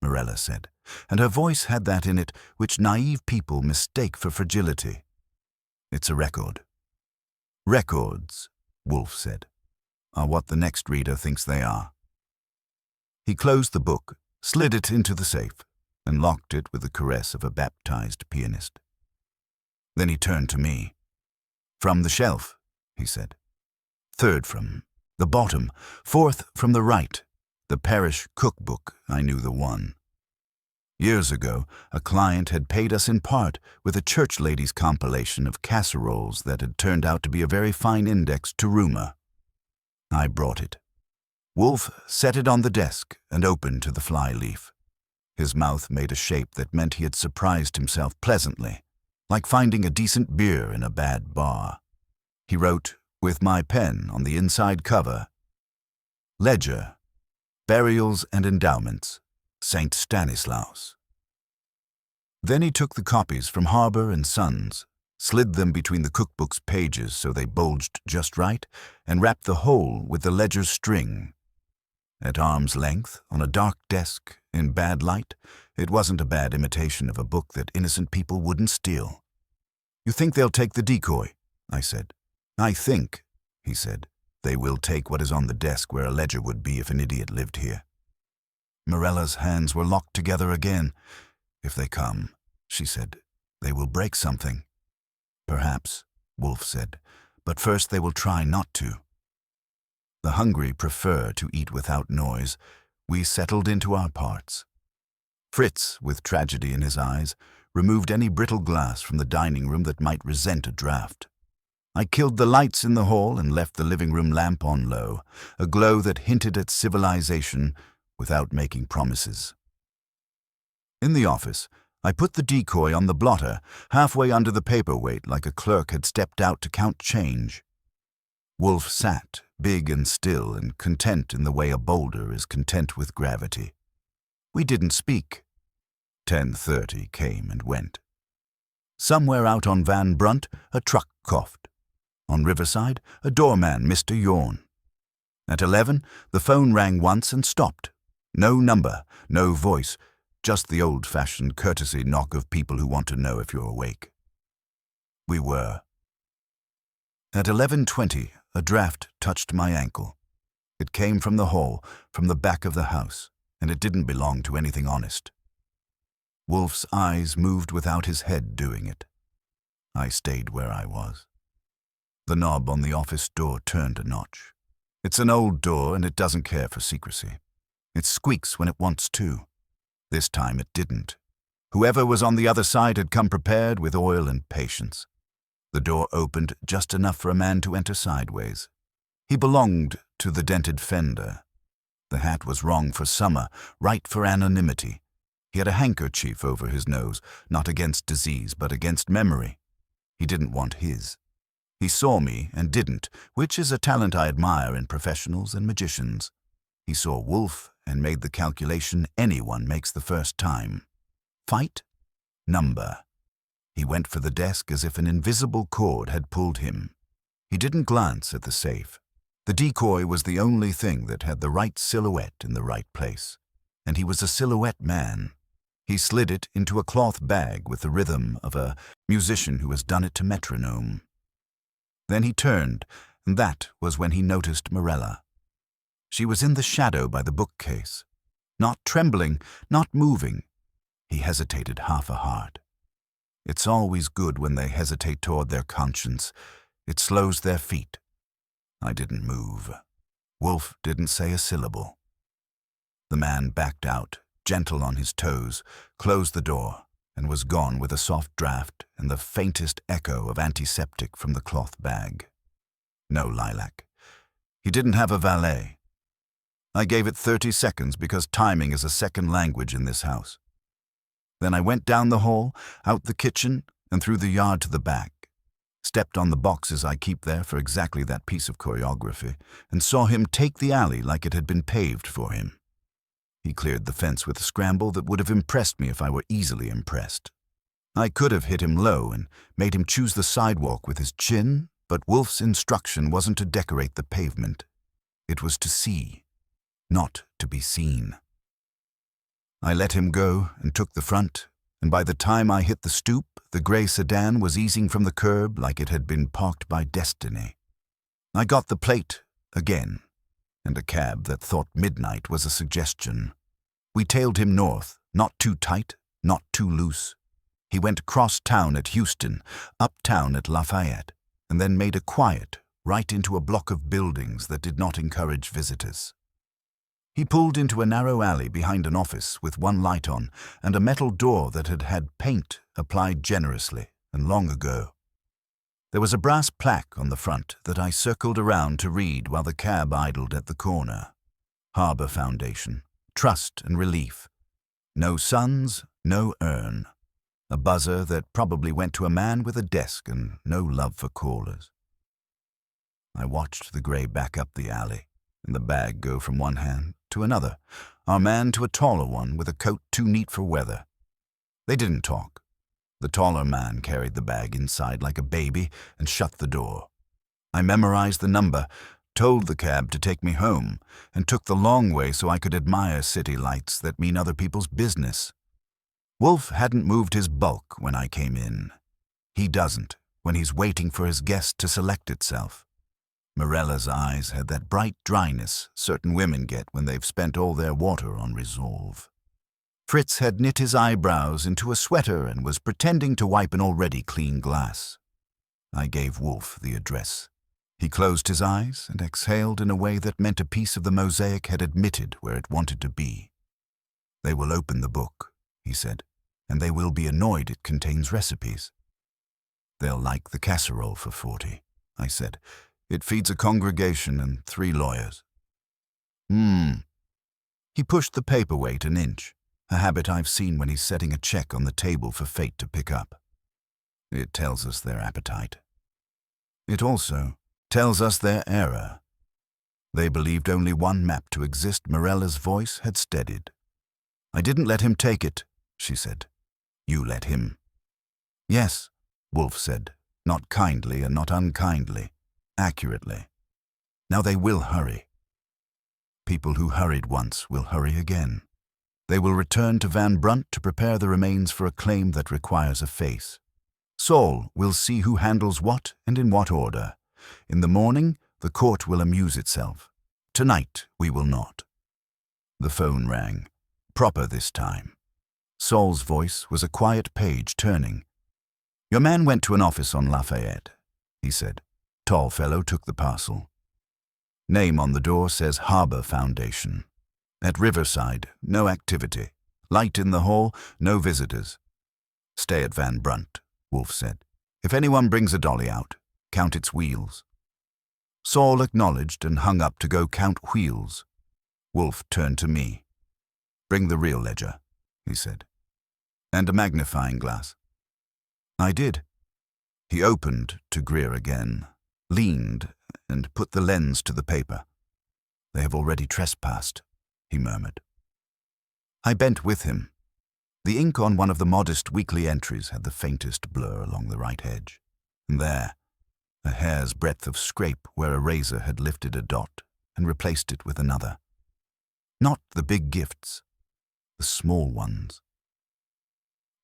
Morella said, and her voice had that in it which naive people mistake for fragility. It's a record. Records, Wolfe said, are what the next reader thinks they are. He closed the book, slid it into the safe, and locked it with the caress of a baptized pianist. Then he turned to me. From the shelf, he said. 3rd from the bottom, 4th from the right. The parish cookbook, I knew the one. Years ago, a client had paid us in part with a church lady's compilation of casseroles that had turned out to be a very fine index to rumor. I brought it. Wolfe set it on the desk and opened to the fly-leaf. His mouth made a shape that meant he had surprised himself pleasantly, like finding a decent beer in a bad bar. He wrote, with my pen on the inside cover, Ledger, Burials and Endowments, St. Stanislaus. Then he took the copies from Harbour and Sons, slid them between the cookbook's pages so they bulged just right, and wrapped the whole with the ledger's string. At arm's length, on a dark desk, in bad light, it wasn't a bad imitation of a book that innocent people wouldn't steal. You think they'll take the decoy? I said. I think, he said, they will take what is on the desk where a ledger would be if an idiot lived here. Morella's hands were locked together again. If they come, she said, they will break something. Perhaps, Wolfe said, but first they will try not to. The hungry prefer to eat without noise. We settled into our parts. Fritz, with tragedy in his eyes, removed any brittle glass from the dining room that might resent a draught. I killed the lights in the hall and left the living room lamp on low, a glow that hinted at civilization without making promises. In the office, I put the decoy on the blotter, halfway under the paperweight like a clerk had stepped out to count change. Wolfe sat, big and still and content in the way a boulder is content with gravity. We didn't speak. 10:30 came and went. Somewhere out on Van Brunt, a truck coughed. On Riverside, a doorman missed a yawn. At 11, the phone rang once and stopped. No number, no voice, just the old-fashioned courtesy knock of people who want to know if you're awake. We were. At 11:20, a draft touched my ankle. It came from the hall, from the back of the house, and it didn't belong to anything honest. Wolfe's eyes moved without his head doing it. I stayed where I was. The knob on the office door turned a notch. It's an old door and it doesn't care for secrecy. It squeaks when it wants to. This time it didn't. Whoever was on the other side had come prepared with oil and patience. The door opened just enough for a man to enter sideways. He belonged to the dented fender. The hat was wrong for summer, right for anonymity. He had a handkerchief over his nose, not against disease, but against memory. He didn't want his. He saw me and didn't, which is a talent I admire in professionals and magicians. He saw Wolfe and made the calculation anyone makes the first time. Fight? Number. He went for the desk as if an invisible cord had pulled him. He didn't glance at the safe. The decoy was the only thing that had the right silhouette in the right place. And he was a silhouette man. He slid it into a cloth bag with the rhythm of a musician who has done it to metronome. Then he turned, and that was when he noticed Morella. She was in the shadow by the bookcase, not trembling, not moving. He hesitated half a heart. It's always good when they hesitate toward their conscience. It slows their feet. I didn't move. Wolfe didn't say a syllable. The man backed out, gentle on his toes, closed the door, and was gone with a soft draft and the faintest echo of antiseptic from the cloth bag. No lilac. He didn't have a valet. I gave it 30 seconds because timing is a second language in this house. Then I went down the hall, out the kitchen, and through the yard to the back, stepped on the boxes I keep there for exactly that piece of choreography, and saw him take the alley like it had been paved for him. He cleared the fence with a scramble that would have impressed me if I were easily impressed. I could have hit him low and made him choose the sidewalk with his chin, but Wolfe's instruction wasn't to decorate the pavement. It was to see, not to be seen. I let him go and took the front, and by the time I hit the stoop, the gray sedan was easing from the curb like it had been parked by destiny. I got the plate again, and a cab that thought midnight was a suggestion. We tailed him north, not too tight, not too loose. He went cross town at Houston, uptown at Lafayette, and then made a quiet right into a block of buildings that did not encourage visitors. He pulled into a narrow alley behind an office with one light on and a metal door that had had paint applied generously and long ago. There was a brass plaque on the front that I circled around to read while the cab idled at the corner. Harbor Foundation, Trust and Relief. No sons, no urn. A buzzer that probably went to a man with a desk and no love for callers. I watched the gray back up the alley and the bag go from one hand to another, our man to a taller one with a coat too neat for weather. They didn't talk. The taller man carried the bag inside like a baby and shut the door. I memorized the number, told the cab to take me home, and took the long way so I could admire city lights that mean other people's business. Wolfe hadn't moved his bulk when I came in. He doesn't when he's waiting for his guest to select itself. Morella's eyes had that bright dryness certain women get when they've spent all their water on resolve. Fritz had knit his eyebrows into a sweater and was pretending to wipe an already clean glass. I gave Wolfe the address. He closed his eyes and exhaled in a way that meant a piece of the mosaic had admitted where it wanted to be. They will open the book, he said, and they will be annoyed it contains recipes. They'll like the casserole for 40, I said. It feeds a congregation and 3 lawyers. He pushed the paperweight an inch, a habit I've seen when he's setting a check on the table for fate to pick up. It tells us their appetite. It also tells us their error. They believed only one map to exist. Morella's voice had steadied. I didn't let him take it, she said. You let him. Yes, Wolfe said, not kindly and not unkindly. Accurately. Now they will hurry. People who hurried once will hurry again. They will return to Van Brunt to prepare the remains for a claim that requires a face. Saul will see who handles what and in what order. In the morning, the court will amuse itself. Tonight, we will not. The phone rang. Proper this time. Saul's voice was a quiet page turning. Your man went to an office on Lafayette, he said. Tall fellow took the parcel. Name on the door says Harbor Foundation. At Riverside, no activity. Light in the hall, no visitors. Stay at Van Brunt, Wolfe said. If anyone brings a dolly out, count its wheels. Saul acknowledged and hung up to go count wheels. Wolfe turned to me. Bring the real ledger. he said. And a magnifying glass. I did. He opened to Greer again, leaned, and put the lens to the paper. They have already trespassed, he murmured. I bent with him. The ink on one of the modest weekly entries had the faintest blur along the right edge. And there, a hair's breadth of scrape where a razor had lifted a dot and replaced it with another. Not the big gifts, the small ones.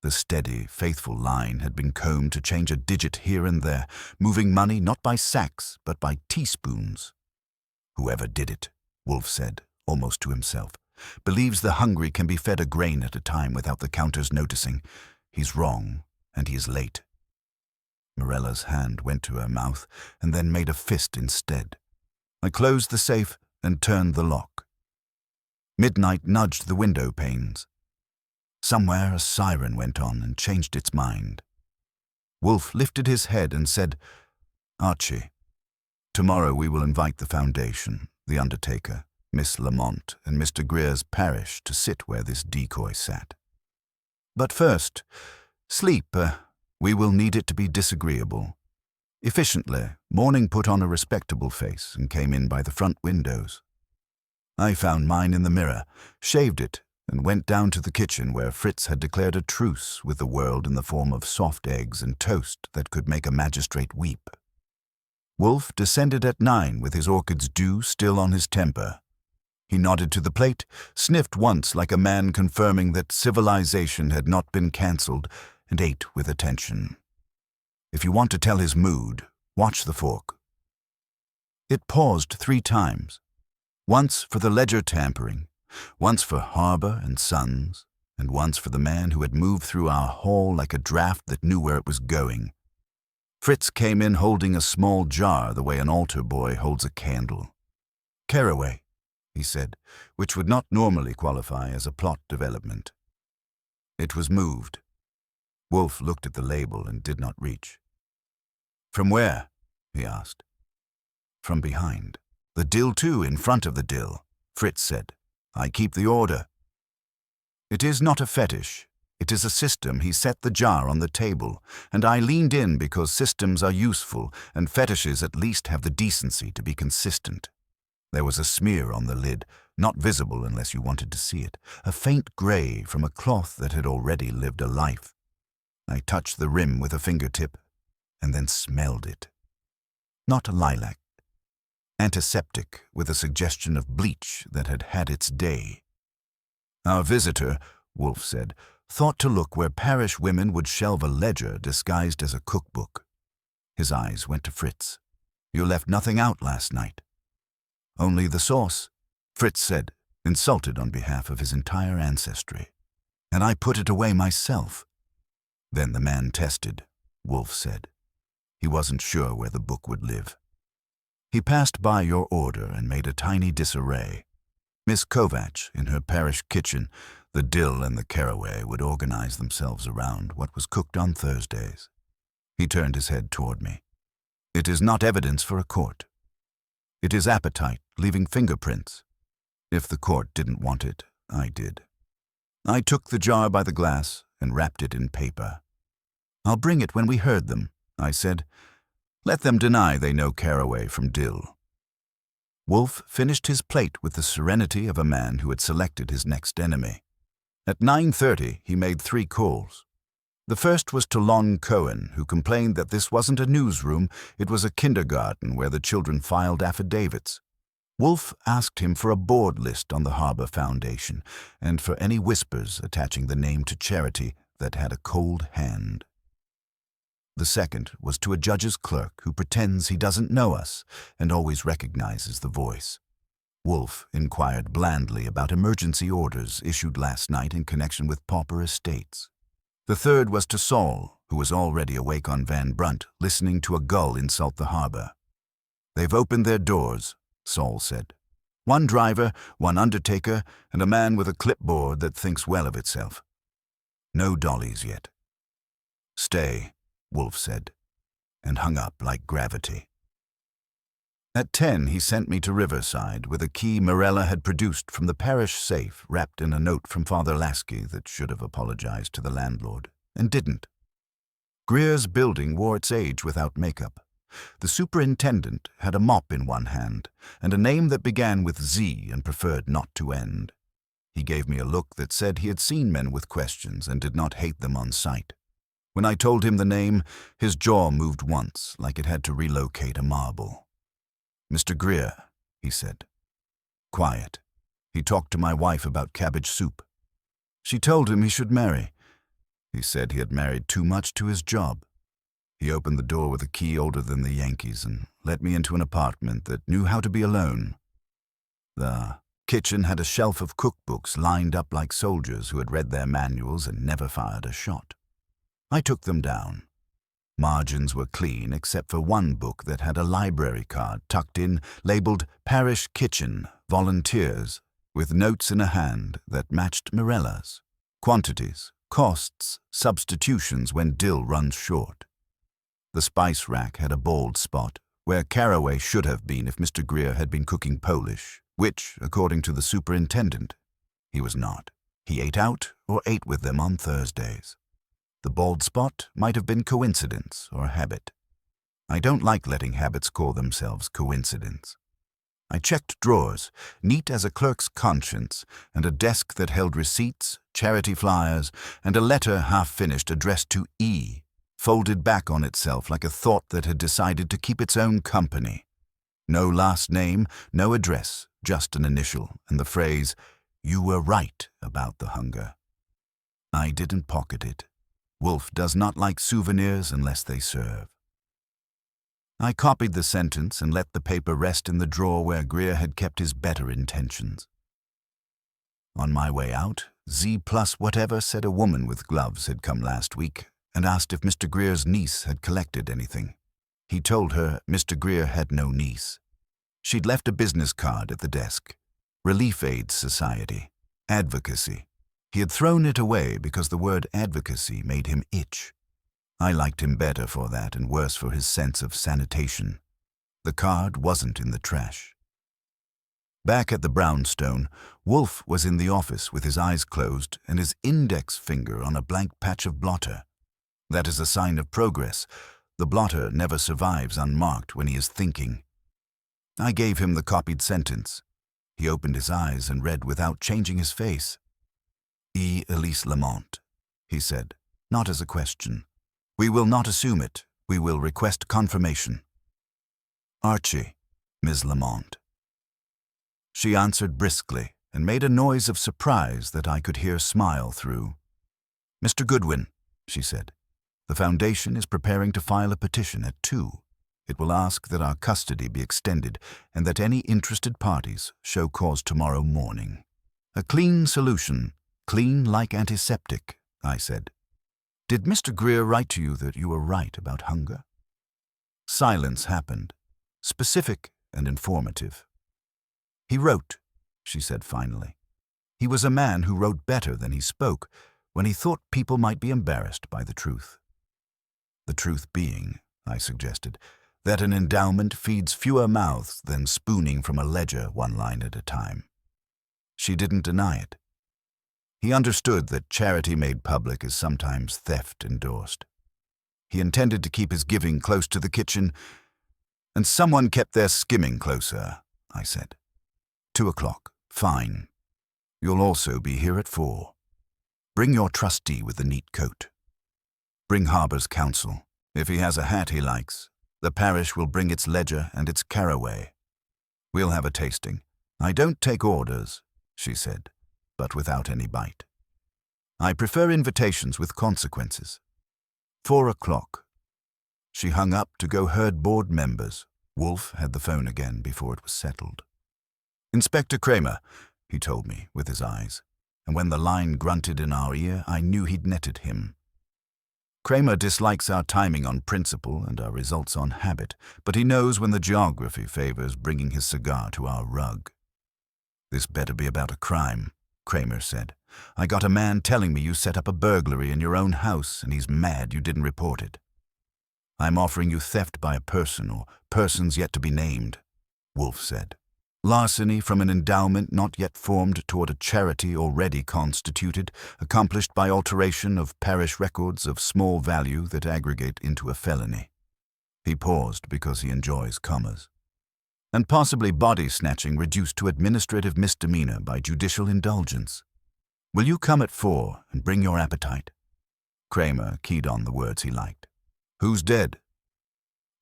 The steady, faithful line had been combed to change a digit here and there, moving money not by sacks but by teaspoons. Whoever did it, Wolfe said, almost to himself, believes the hungry can be fed a grain at a time without the counters noticing. He's wrong, and he is late. Morella's hand went to her mouth and then made a fist instead. I closed the safe and turned the lock. Midnight nudged the window panes. Somewhere a siren went on and changed its mind. Wolfe lifted his head and said, "Archie, tomorrow we will invite the foundation, the undertaker, Miss Lamont, and Mr. Greer's parish to sit where this decoy sat. But first, sleep. We will need it to be disagreeable." Efficiently, Morning put on a respectable face and came in by the front windows. I found mine in the mirror, shaved it, and went down to the kitchen where Fritz had declared a truce with the world in the form of soft eggs and toast that could make a magistrate weep. Wolfe descended at 9 with his orchid's dew still on his temper. He nodded to the plate, sniffed once like a man confirming that civilization had not been cancelled, and ate with attention. If you want to tell his mood, watch the fork. It paused 3 times, once for the ledger tampering, once for Harbour and Sons, and once for the man who had moved through our hall like a draft that knew where it was going. Fritz came in holding a small jar the way an altar boy holds a candle. "Caraway," he said, which would not normally qualify as a plot development. It was moved. Wolfe looked at the label and did not reach. "From where?" he asked. "From behind. The dill too, in front of the dill," Fritz said. "I keep the order." "It is not a fetish. It is a system." He set the jar on the table, and I leaned in because systems are useful, and fetishes at least have the decency to be consistent. There was a smear on the lid, not visible unless you wanted to see it, a faint gray from a cloth that had already lived a life. I touched the rim with a fingertip, and then smelled it. Not lilac. Antiseptic, with a suggestion of bleach that had had its day. "Our visitor," Wolfe said, "thought to look where parish women would shelve a ledger disguised as a cookbook." His eyes went to Fritz. "You left nothing out last night." "Only the sauce," Fritz said, insulted on behalf of his entire ancestry. "And I put it away myself." "Then the man tested," Wolfe said. He wasn't sure where the book would live. "He passed by your order and made a tiny disarray. Miss Kovach, in her parish kitchen, the dill and the caraway would organize themselves around what was cooked on Thursdays." He turned his head toward me. "It is not evidence for a court. It is appetite, leaving fingerprints. If the court didn't want it, I did." I took the jar by the glass and wrapped it in paper. "I'll bring it when we herd them," I said. "Let them deny they know caraway from dill." Wolfe finished his plate with the serenity of a man who had selected his next enemy. At 9:30, he made 3 calls. The first was to Lon Cohen, who complained that this wasn't a newsroom, it was a kindergarten where the children filed affidavits. Wolfe asked him for a board list on the Harbour Foundation and for any whispers attaching the name to charity that had a cold hand. The second was to a judge's clerk who pretends he doesn't know us and always recognizes the voice. Wolfe inquired blandly about emergency orders issued last night in connection with pauper estates. The third was to Saul, who was already awake on Van Brunt, listening to a gull insult the harbor. "They've opened their doors," Saul said. "1 driver, 1 undertaker, and a man with a clipboard that thinks well of itself. No dollies yet." "Stay," Wolfe said, and hung up like gravity. At 10, he sent me to Riverside with a key Morella had produced from the parish safe wrapped in a note from Father Lasky that should have apologized to the landlord, and didn't. Greer's building wore its age without makeup. The superintendent had a mop in one hand and a name that began with Z and preferred not to end. He gave me a look that said he had seen men with questions and did not hate them on sight. When I told him the name, his jaw moved once, like it had to relocate a marble. "Mr. Greer," he said. Quiet. He talked to my wife about cabbage soup. She told him he should marry. He said he had married too much to his job. He opened the door with a key older than the Yankees and let me into an apartment that knew how to be alone. The kitchen had a shelf of cookbooks lined up like soldiers who had read their manuals and never fired a shot. I took them down. Margins were clean except for one book that had a library card tucked in labeled Parish Kitchen, Volunteers, with notes in a hand that matched Morella's. Quantities, costs, substitutions when dill runs short. The spice rack had a bald spot where caraway should have been if Mr. Greer had been cooking Polish, which, according to the superintendent, he was not. He ate out or ate with them on Thursdays. The bald spot might have been coincidence or habit. I don't like letting habits call themselves coincidence. I checked drawers, neat as a clerk's conscience, and a desk that held receipts, charity flyers, and a letter half-finished addressed to E, folded back on itself like a thought that had decided to keep its own company. No last name, no address, just an initial, and the phrase, "You were right about the hunger." I didn't pocket it. Wolfe does not like souvenirs unless they serve. I copied the sentence and let the paper rest in the drawer where Greer had kept his better intentions. On my way out, Z plus whatever said a woman with gloves had come last week and asked if Mr. Greer's niece had collected anything. He told her Mr. Greer had no niece. She'd left a business card at the desk. Relief Aid Society. Advocacy. He had thrown it away because the word advocacy made him itch. I liked him better for that and worse for his sense of sanitation. The card wasn't in the trash. Back at the brownstone, Wolfe was in the office with his eyes closed and his index finger on a blank patch of blotter. That is a sign of progress. The blotter never survives unmarked when he is thinking. I gave him the copied sentence. He opened his eyes and read without changing his face. "E. Elise Lamont," he said, not as a question. "We will not assume it. We will request confirmation." "Archie, Ms. Lamont." She answered briskly and made a noise of surprise that I could hear smile through. "Mr. Goodwin," she said, "the Foundation is preparing to file a petition at 2. It will ask that our custody be extended and that any interested parties show cause tomorrow morning. A clean solution, clean like antiseptic," I said. "Did Mr. Greer write to you that you were right about hunger?" Silence happened, specific and informative. "He wrote," she said finally. "He was a man who wrote better than he spoke when he thought people might be embarrassed by the truth." "The truth being," I suggested, "that an endowment feeds fewer mouths than spooning from a ledger one line at a time." She didn't deny it. He understood that charity made public is sometimes theft endorsed. He intended to keep his giving close to the kitchen, and someone kept their skimming closer, I said. 2 o'clock, fine. You'll also be here at 4. Bring your trustee with the neat coat. Bring Harbour's counsel. If he has a hat he likes, the parish will bring its ledger and its caraway. We'll have a tasting. I don't take orders, she said, but without any bite. I prefer invitations with consequences. 4 o'clock. She hung up to go herd board members. Wolfe had the phone again before it was settled. "Inspector Cramer," he told me with his eyes, and when the line grunted in our ear, I knew he'd netted him. Cramer dislikes our timing on principle and our results on habit, but he knows when the geography favors bringing his cigar to our rug. "This better be about a crime," Cramer said. "I got a man telling me you set up a burglary in your own house, and he's mad you didn't report it. I'm offering you theft by a person or persons yet to be named. Wolfe said. Larceny from an endowment not yet formed toward a charity already constituted, accomplished by alteration of parish records of small value that aggregate into a felony. He paused because he enjoys commas. And possibly body snatching reduced to administrative misdemeanor by judicial indulgence. Will you come at 4 and bring your appetite? Cramer keyed on the words he liked. Who's dead?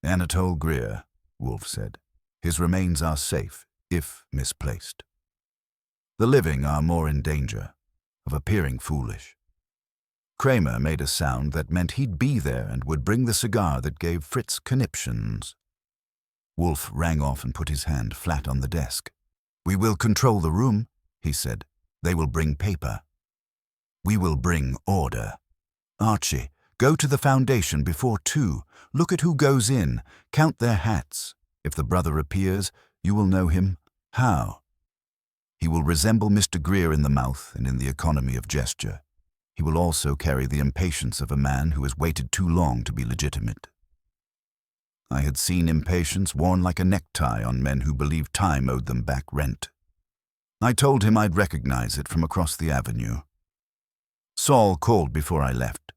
Anatole Greer, Wolfe said. His remains are safe, if misplaced. The living are more in danger of appearing foolish. Cramer made a sound that meant he'd be there and would bring the cigar that gave Fritz conniptions. Wolfe rang off and put his hand flat on the desk. We will control the room, he said. They will bring paper. We will bring order. Archie, go to the foundation before 2. Look at who goes in. Count their hats. If the brother appears, you will know him. How? He will resemble Mr. Greer in the mouth and in the economy of gesture. He will also carry the impatience of a man who has waited too long to be legitimate. I had seen impatience worn like a necktie on men who believed time owed them back rent. I told him I'd recognize it from across the avenue. Saul called before I left.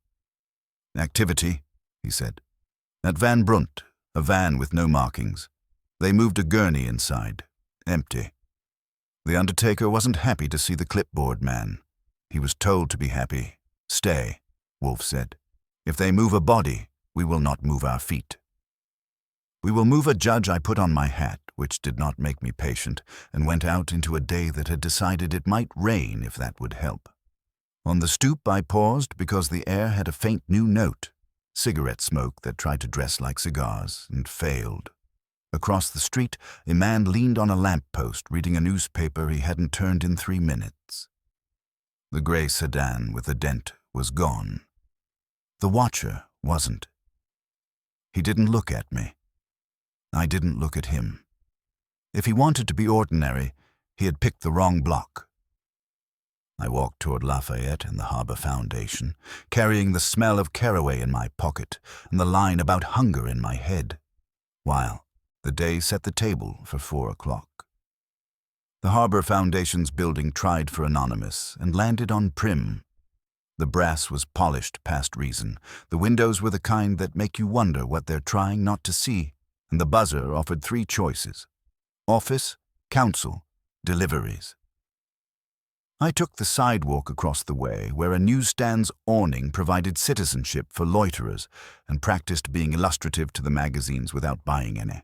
Activity, he said. At Van Brunt, a van with no markings. They moved a gurney inside, empty. The undertaker wasn't happy to see the clipboard man. He was told to be happy. Stay, Wolfe said. If they move a body, we will not move our feet. We will move a judge. I put on my hat, which did not make me patient, and went out into a day that had decided it might rain if that would help. On the stoop I paused because the air had a faint new note, cigarette smoke that tried to dress like cigars and failed. Across the street, a man leaned on a lamp-post reading a newspaper he hadn't turned in 3 minutes. The gray sedan with a dent was gone. The watcher wasn't. He didn't look at me. I didn't look at him. If he wanted to be ordinary, he had picked the wrong block. I walked toward Lafayette and the Harbor Foundation, carrying the smell of caraway in my pocket and the line about hunger in my head, while the day set the table for 4 o'clock. The Harbor Foundation's building tried for anonymous and landed on prim. The brass was polished past reason. The windows were the kind that make you wonder what they're trying not to see, and the buzzer offered 3 choices: office, council, deliveries. I took the sidewalk across the way where a newsstand's awning provided citizenship for loiterers and practiced being illustrative to the magazines without buying any.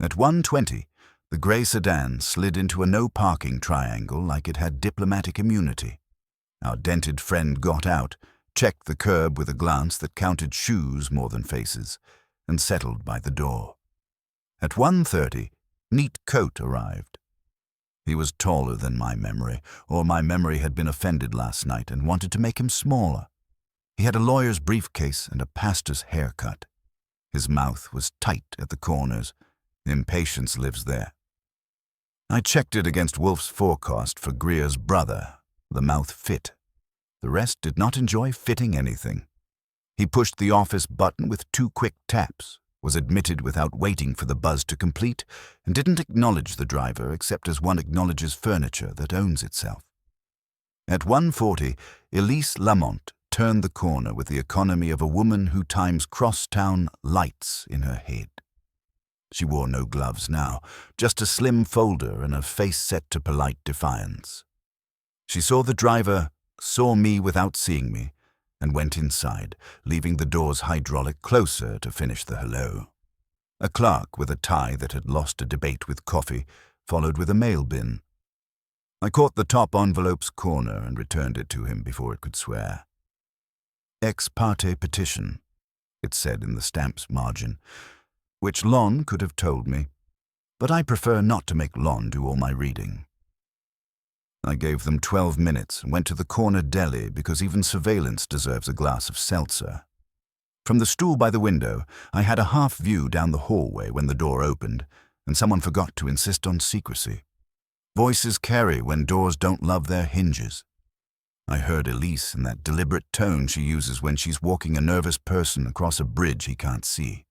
At 1:20, the gray sedan slid into a no-parking triangle like it had diplomatic immunity. Our dented friend got out, checked the curb with a glance that counted shoes more than faces, and settled by the door. At 1:30, Neat Coat arrived. He was taller than my memory, or my memory had been offended last night and wanted to make him smaller. He had a lawyer's briefcase and a pastor's haircut. His mouth was tight at the corners. Impatience lives there. I checked it against Wolfe's forecast for Greer's brother. The mouth fit. The rest did not enjoy fitting anything. He pushed the office button with 2 quick taps, was admitted without waiting for the buzz to complete, and didn't acknowledge the driver except as one acknowledges furniture that owns itself. At 1:40, Elise Lamont turned the corner with the economy of a woman who times crosstown lights in her head. She wore no gloves now, just a slim folder and a face set to polite defiance. She saw the driver, saw me without seeing me, and went inside, leaving the door's hydraulic closer to finish the hello. A clerk with a tie that had lost a debate with coffee followed with a mail bin. I caught the top envelope's corner and returned it to him before it could swear. Ex parte petition, it said in the stamp's margin, which Lon could have told me, but I prefer not to make Lon do all my reading. I gave them 12 minutes and went to the corner deli because even surveillance deserves a glass of seltzer. From the stool by the window, I had a half view down the hallway when the door opened, and someone forgot to insist on secrecy. Voices carry when doors don't love their hinges. I heard Elise in that deliberate tone she uses when she's walking a nervous person across a bridge he can't see.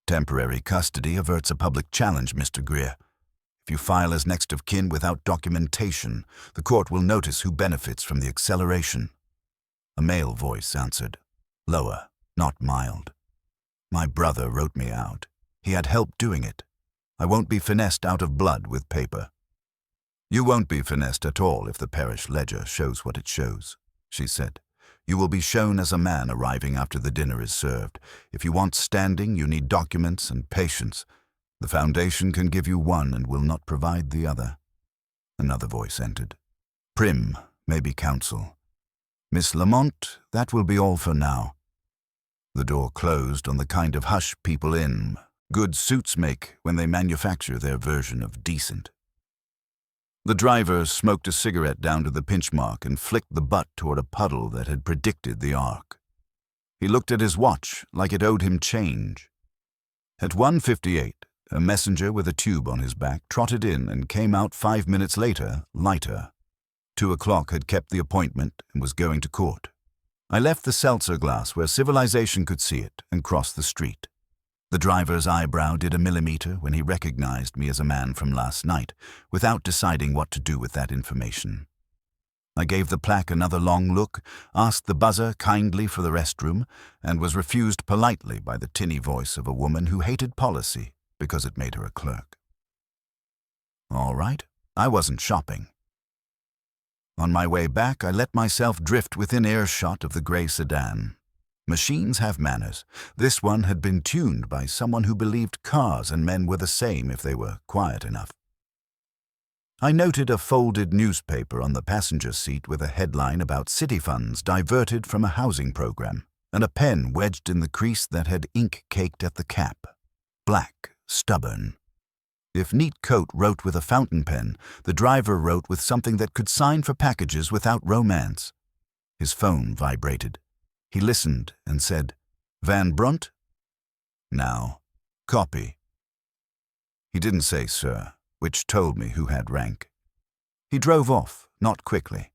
Temporary custody averts a public challenge, Mr. Greer. If you file as next of kin without documentation, the court will notice who benefits from the acceleration. A male voice answered, lower, not mild. My brother wrote me out. He had help doing it. I won't be finessed out of blood with paper. You won't be finessed at all if the parish ledger shows what it shows, she said. You will be shown as a man arriving after the dinner is served. If you want standing, you need documents and patience. The foundation can give you one and will not provide the other. Another voice entered. Prim, maybe counsel. Miss Lamont, that will be all for now. The door closed on the kind of hush people in good suits make when they manufacture their version of decent. The driver smoked a cigarette down to the pinch mark and flicked the butt toward a puddle that had predicted the arc. He looked at his watch like it owed him change. At 1:58, a messenger with a tube on his back trotted in and came out 5 minutes later, lighter. 2 o'clock had kept the appointment and was going to court. I left the seltzer glass where civilization could see it and crossed the street. The driver's eyebrow did a millimeter when he recognized me as a man from last night, without deciding what to do with that information. I gave the plaque another long look, asked the buzzer kindly for the restroom, and was refused politely by the tinny voice of a woman who hated policy because it made her a clerk. All right, I wasn't shopping. On my way back, I let myself drift within earshot of the gray sedan. Machines have manners. This one had been tuned by someone who believed cars and men were the same if they were quiet enough. I noted a folded newspaper on the passenger seat with a headline about city funds diverted from a housing program, and a pen wedged in the crease that had ink caked at the cap. Black, stubborn. If Neat Coat wrote with a fountain pen, the driver wrote with something that could sign for packages without romance. His phone vibrated. He listened and said, Van Brunt? Now, copy. He didn't say sir, which told me who had rank. He drove off, not quickly.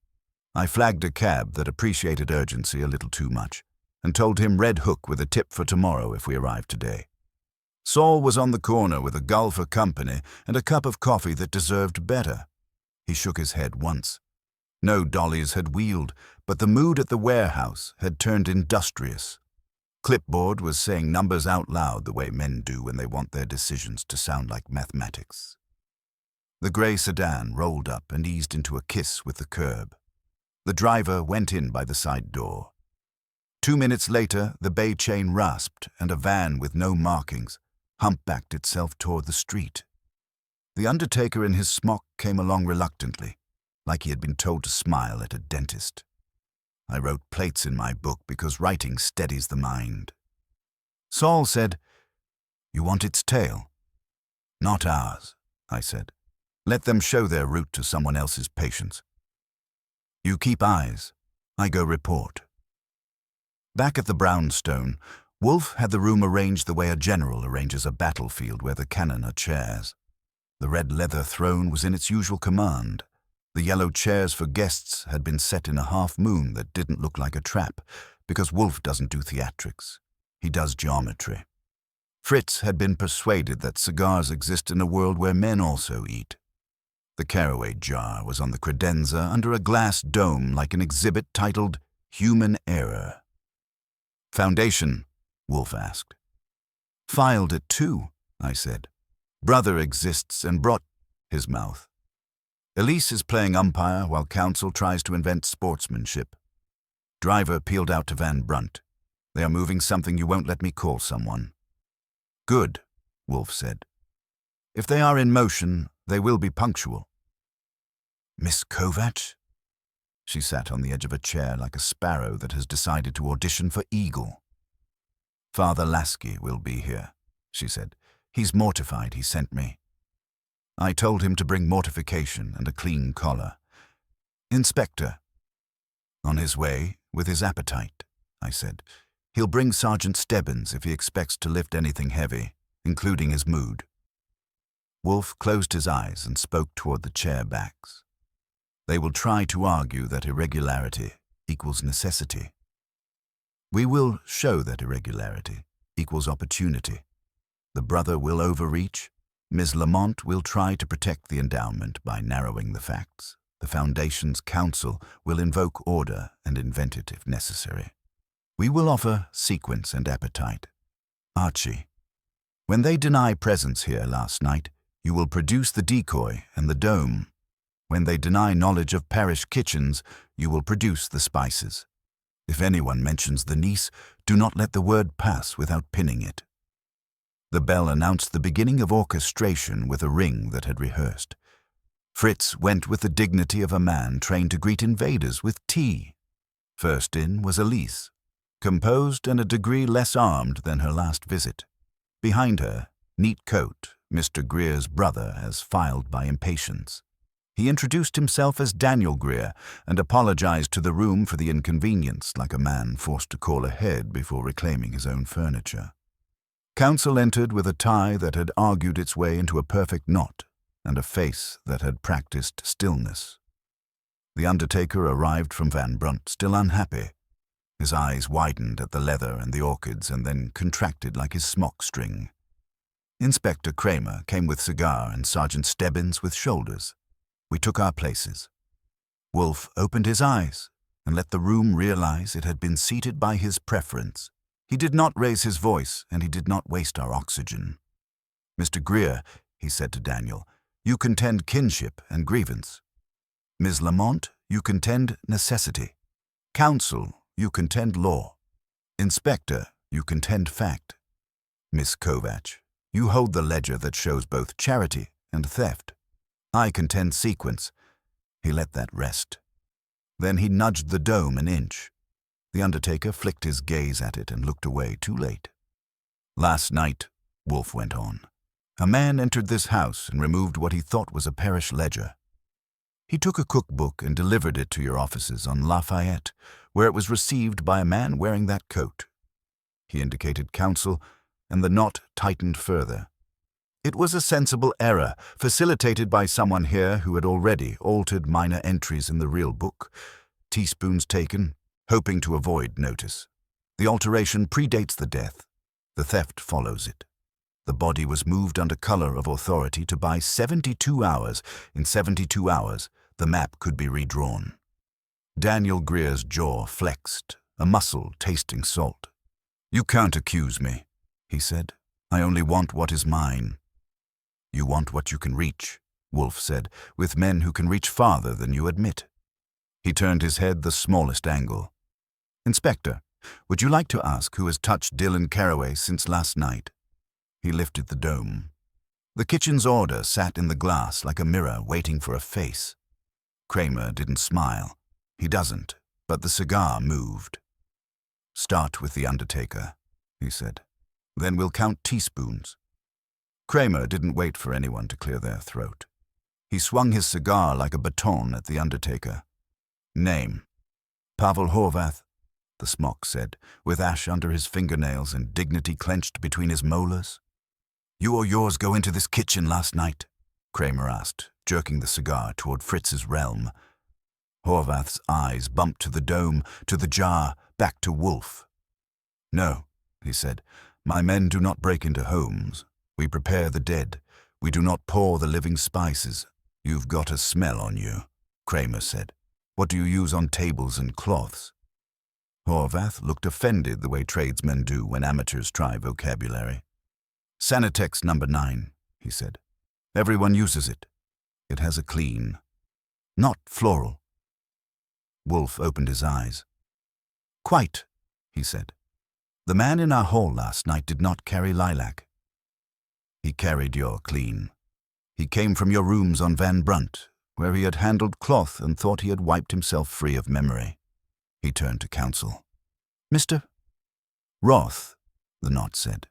I flagged a cab that appreciated urgency a little too much, and told him Red Hook with a tip for tomorrow if we arrived today. Saul was on the corner with a gull for company and a cup of coffee that deserved better. He shook his head once. No dollies had wheeled, but the mood at the warehouse had turned industrious. Clipboard was saying numbers out loud the way men do when they want their decisions to sound like mathematics. The gray sedan rolled up and eased into a kiss with the curb. The driver went in by the side door. 2 minutes later, the bay chain rasped and a van with no markings humpbacked itself toward the street. The undertaker in his smock came along reluctantly, like he had been told to smile at a dentist. I wrote plates in my book because writing steadies the mind. Saul said, You want its tail? Not ours, I said. Let them show their route to someone else's patients. You keep eyes. I go report. Back at the brownstone, Wolfe had the room arranged the way a general arranges a battlefield where the cannon are chairs. The red leather throne was in its usual command. The yellow chairs for guests had been set in a half-moon that didn't look like a trap, because Wolfe doesn't do theatrics. He does geometry. Fritz had been persuaded that cigars exist in a world where men also eat. The caraway jar was on the credenza under a glass dome like an exhibit titled Human Error. Foundation, Wolfe asked. Filed at 2, I said. Brother exists and brought his mouth. Elise is playing umpire while counsel tries to invent sportsmanship. Driver peeled out to Van Brunt. They are moving something you won't let me call someone. Good, Wolfe said. If they are in motion, they will be punctual. Miss Kovacs? She sat on the edge of a chair like a sparrow that has decided to audition for eagle. Father Lasky will be here, she said. He's mortified he sent me. I told him to bring mortification and a clean collar. Inspector. On his way, with his appetite, I said. He'll bring Sergeant Stebbins if he expects to lift anything heavy, including his mood. Wolfe closed his eyes and spoke toward the chair backs. They will try to argue that irregularity equals necessity. We will show that irregularity equals opportunity. The brother will overreach. Ms. Lamont will try to protect the endowment by narrowing the facts. The Foundation's council will invoke order and invent it if necessary. We will offer sequence and appetite. Archie, when they deny presence here last night, you will produce the decoy and the dome. When they deny knowledge of parish kitchens, you will produce the spices. If anyone mentions the niece, do not let the word pass without pinning it. The bell announced the beginning of orchestration with a ring that had rehearsed. Fritz went with the dignity of a man trained to greet invaders with tea. First in was Elise, composed and a degree less armed than her last visit. Behind her, neat coat, Mr. Greer's brother, as filed by impatience. He introduced himself as Daniel Greer and apologized to the room for the inconvenience, like a man forced to call ahead before reclaiming his own furniture. Counsel entered with a tie that had argued its way into a perfect knot and a face that had practiced stillness. The undertaker arrived from Van Brunt, still unhappy. His eyes widened at the leather and the orchids and then contracted like his smock string. Inspector Cramer came with cigar and Sergeant Stebbins with shoulders. We took our places. Wolfe opened his eyes and let the room realize it had been seated by his preference. He did not raise his voice, and he did not waste our oxygen. Mr. Greer, he said to Daniel, you contend kinship and grievance. Ms. Lamont, you contend necessity. Counsel, you contend law. Inspector, you contend fact. Miss Kovach, you hold the ledger that shows both charity and theft. I contend sequence. He let that rest. Then he nudged the dome an inch. The undertaker flicked his gaze at it and looked away too late. Last night, Wolfe went on, a man entered this house and removed what he thought was a parish ledger. He took a cookbook and delivered it to your offices on Lafayette, where it was received by a man wearing that coat. He indicated counsel, and the knot tightened further. It was a sensible error, facilitated by someone here who had already altered minor entries in the real book. Teaspoons taken, hoping to avoid notice. The alteration predates the death. The theft follows it. The body was moved under color of authority to buy 72 hours. In 72 hours, the map could be redrawn. Daniel Greer's jaw flexed, a muscle tasting salt. You can't accuse me, he said. I only want what is mine. You want what you can reach, Wolfe said, with men who can reach farther than you admit. He turned his head the smallest angle. Inspector, would you like to ask who has touched Dylan Carraway since last night? He lifted the dome. The kitchen's order sat in the glass like a mirror waiting for a face. Cramer didn't smile. He doesn't, but the cigar moved. Start with the undertaker, he said. Then we'll count teaspoons. Cramer didn't wait for anyone to clear their throat. He swung his cigar like a baton at the undertaker. Name. Pavel Horvath, the smock said, with ash under his fingernails and dignity clenched between his molars. You or yours go into this kitchen last night? Cramer asked, jerking the cigar toward Fritz's realm. Horvath's eyes bumped to the dome, to the jar, back to Wolfe. No, he said, my men do not break into homes. We prepare the dead. We do not pour the living spices. You've got a smell on you, Cramer said. What do you use on tables and cloths? Horvath looked offended the way tradesmen do when amateurs try vocabulary. Sanitex number 9, he said. Everyone uses it. It has a clean. Not floral. Wolfe opened his eyes. Quite, he said. The man in our hall last night did not carry lilac. He carried your clean. He came from your rooms on Van Brunt, where he had handled cloth and thought he had wiped himself free of memory. He turned to counsel. Mr. Roth, the knot said.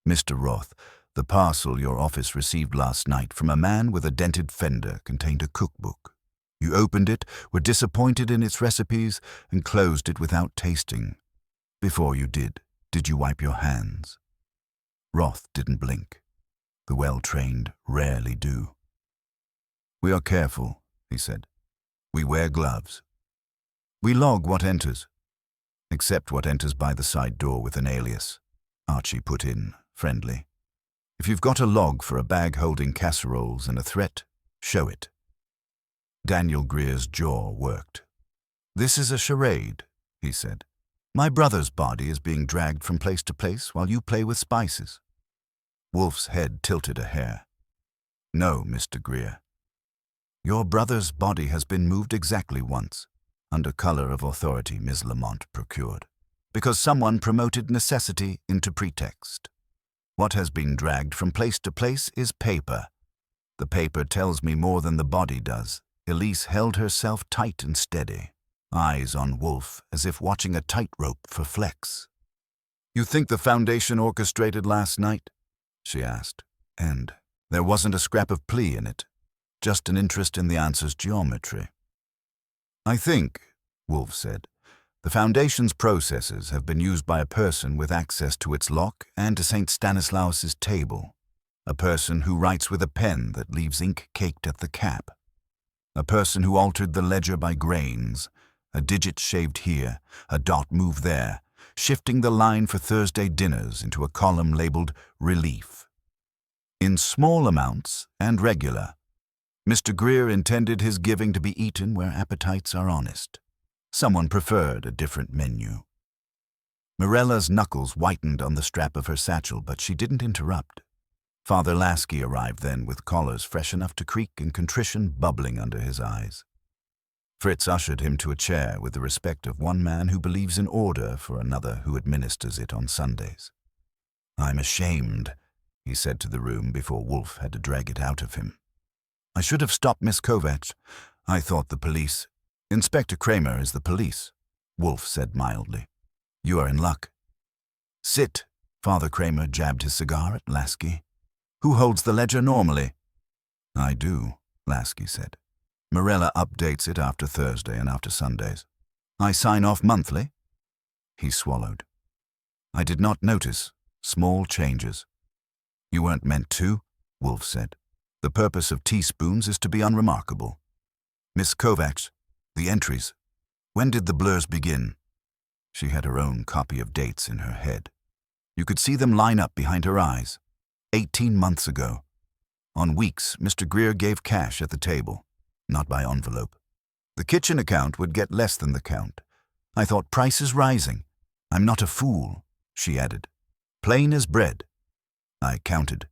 Mr. Roth, the parcel your office received last night from a man with a dented fender contained a cookbook. You opened it, were disappointed in its recipes, and closed it without tasting. Before you did you wipe your hands? Roth didn't blink. The well-trained rarely do. We are careful, he said. We wear gloves. We log what enters. Except what enters by the side door with an alias, Archie put in, friendly. If you've got a log for a bag holding casseroles and a threat, show it. Daniel Greer's jaw worked. This is a charade, he said. My brother's body is being dragged from place to place while you play with spices. Wolfe's head tilted a hair. No, Mr. Greer. Your brother's body has been moved exactly once, under color of authority Miss Lamont procured, because someone promoted necessity into pretext. What has been dragged from place to place is paper. The paper tells me more than the body does. Elise held herself tight and steady, eyes on Wolfe as if watching a tightrope for Flex. You think the Foundation orchestrated last night? She asked, and there wasn't a scrap of plea in it, just an interest in the answer's geometry. I think, Wolfe said, the Foundation's processes have been used by a person with access to its lock and to St. Stanislaus's table, a person who writes with a pen that leaves ink caked at the cap, a person who altered the ledger by grains, a digit shaved here, a dot moved there, shifting the line for Thursday dinners into a column labeled relief. In small amounts and regular, Mr. Greer intended his giving to be eaten where appetites are honest. Someone preferred a different menu. Morella's knuckles whitened on the strap of her satchel, but she didn't interrupt. Father Lasky arrived then with collars fresh enough to creak and contrition bubbling under his eyes. Fritz ushered him to a chair with the respect of one man who believes in order for another who administers it on Sundays. I'm ashamed, he said to the room before Wolfe had to drag it out of him. I should have stopped Miss Kovacs. I thought the police. Inspector Cramer is the police, Wolfe said mildly. You are in luck. Sit, Father Cramer jabbed his cigar at Lasky. Who holds the ledger normally? I do, Lasky said. Morella updates it after Thursday and after Sundays. I sign off monthly. He swallowed. I did not notice. Small changes. You weren't meant to, Wolfe said. The purpose of teaspoons is to be unremarkable. Miss Kovacs, the entries. When did the blurs begin? She had her own copy of dates in her head. You could see them line up behind her eyes. 18 months ago. On weeks, Mr. Greer gave cash at the table, not by envelope. The kitchen account would get less than the count. I thought, price is rising. I'm not a fool, she added. Plain as bread. I counted.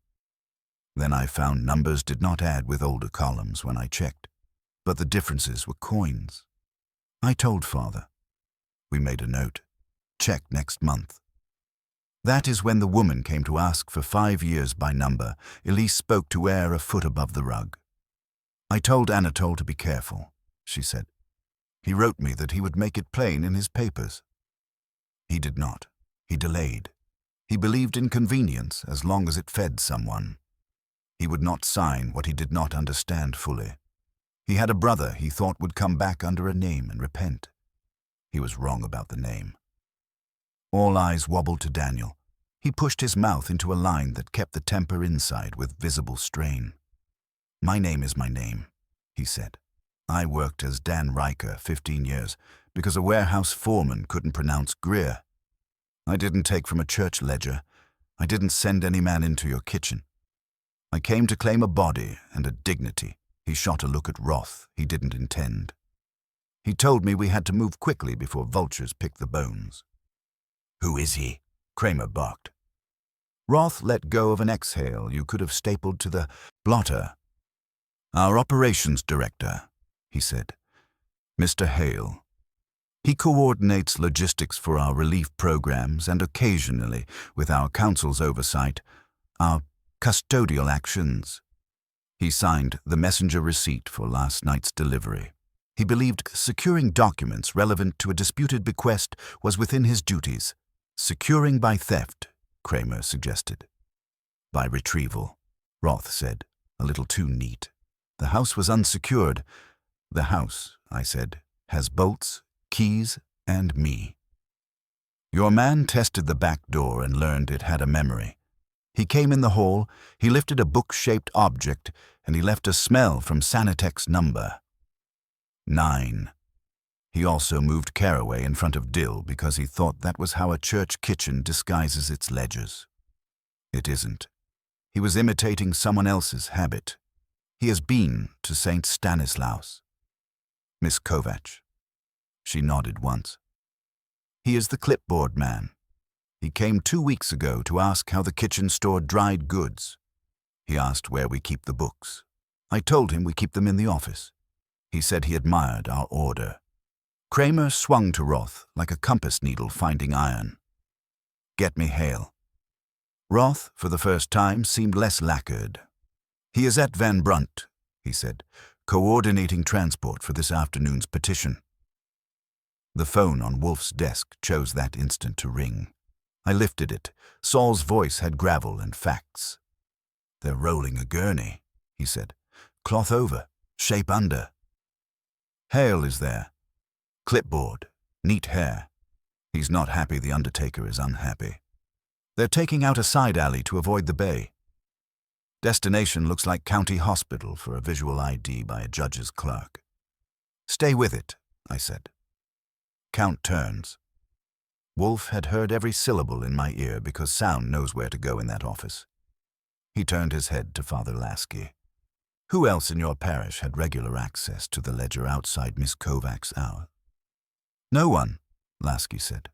Then I found numbers did not add with older columns when I checked, but the differences were coins. I told Father. We made a note. Check next month. That is when the woman came to ask for 5 years by number. Elise spoke to air a foot above the rug. I told Anatole to be careful, she said. He wrote me that he would make it plain in his papers. He did not. He delayed. He believed in convenience as long as it fed someone. He would not sign what he did not understand fully. He had a brother he thought would come back under a name and repent. He was wrong about the name. All eyes wobbled to Daniel. He pushed his mouth into a line that kept the temper inside with visible strain. My name is my name, he said. I worked as Dan Riker 15 years because a warehouse foreman couldn't pronounce Greer. I didn't take from a church ledger. I didn't send any man into your kitchen. I came to claim a body and a dignity. He shot a look at Roth he didn't intend. He told me we had to move quickly before vultures picked the bones. Who is he? Cramer barked. Roth let go of an exhale you could have stapled to the blotter. Our operations director, he said. Mr. Hale. He coordinates logistics for our relief programs and occasionally, with our council's oversight, our custodial actions. He signed the messenger receipt for last night's delivery. He believed securing documents relevant to a disputed bequest was within his duties. Securing by theft, Cramer suggested. By retrieval, Roth said, a little too neat. The house was unsecured. The house, I said, has bolts, keys, and me. Your man tested the back door and learned it had a memory. He came in the hall, he lifted a book-shaped object, and he left a smell from Sanitec's number. 9. He also moved caraway in front of dill because he thought that was how a church kitchen disguises its ledgers. It isn't. He was imitating someone else's habit. He has been to St. Stanislaus. Miss Kovacs. She nodded once. He is the clipboard man. He came 2 weeks ago to ask how the kitchen stored dried goods. He asked where we keep the books. I told him we keep them in the office. He said he admired our order. Cramer swung to Roth like a compass needle finding iron. Get me Hale. Roth, for the first time, seemed less lacquered. He is at Van Brunt, he said, coordinating transport for this afternoon's petition. The phone on Wolfe's desk chose that instant to ring. I lifted it. Saul's voice had gravel and facts. They're rolling a gurney, he said. Cloth over, shape under. Hale is there. Clipboard, neat hair. He's not happy the undertaker is unhappy. They're taking out a side alley to avoid the bay. Destination looks like County Hospital for a visual ID by a judge's clerk. Stay with it, I said. Count turns. Wolfe had heard every syllable in my ear because sound knows where to go in that office. He turned his head to Father Lasky. Who else in your parish had regular access to the ledger outside Miss Kovacs' hour? No one, Lasky said.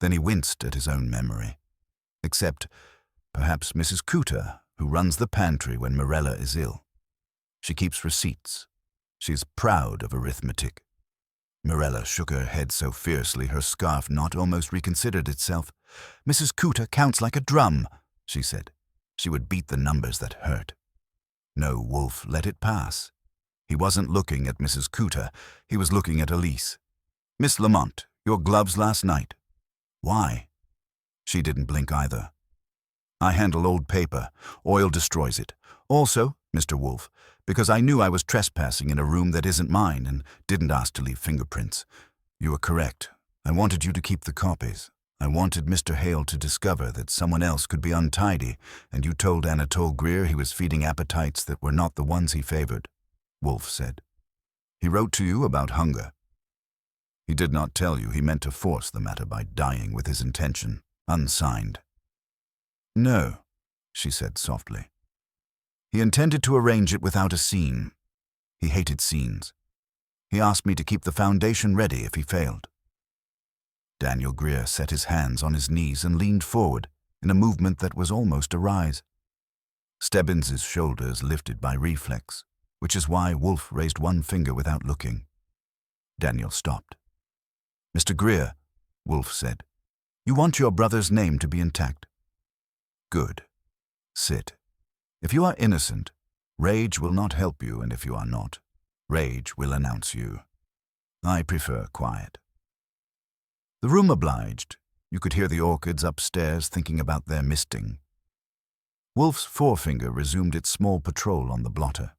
Then he winced at his own memory. Except, perhaps Mrs. Cooter, who runs the pantry when Morella is ill. She keeps receipts. She's proud of arithmetic. Morella shook her head so fiercely her scarf knot almost reconsidered itself. Mrs. Cooter counts like a drum, she said. She would beat the numbers that hurt. No, Wolfe let it pass. He wasn't looking at Mrs. Cooter. He was looking at Elise. Miss Lamont, your gloves last night. Why? She didn't blink either. I handle old paper. Oil destroys it. Also, Mr. Wolfe, because I knew I was trespassing in a room that isn't mine and didn't ask to leave fingerprints. You were correct. I wanted you to keep the copies. I wanted Mr. Hale to discover that someone else could be untidy, and you told Anatole Greer he was feeding appetites that were not the ones he favored, Wolfe said. He wrote to you about hunger. He did not tell you he meant to force the matter by dying with his intention, unsigned. No, she said softly. He intended to arrange it without a scene. He hated scenes. He asked me to keep the foundation ready if he failed. Daniel Greer set his hands on his knees and leaned forward in a movement that was almost a rise. Stebbins's shoulders lifted by reflex, which is why Wolfe raised one finger without looking. Daniel stopped. Mr. Greer, Wolfe said, you want your brother's name to be intact. Good. Sit. If you are innocent, rage will not help you, and if you are not, rage will announce you. I prefer quiet. The room obliged. You could hear the orchids upstairs thinking about their misting. Wolfe's forefinger resumed its small patrol on the blotter.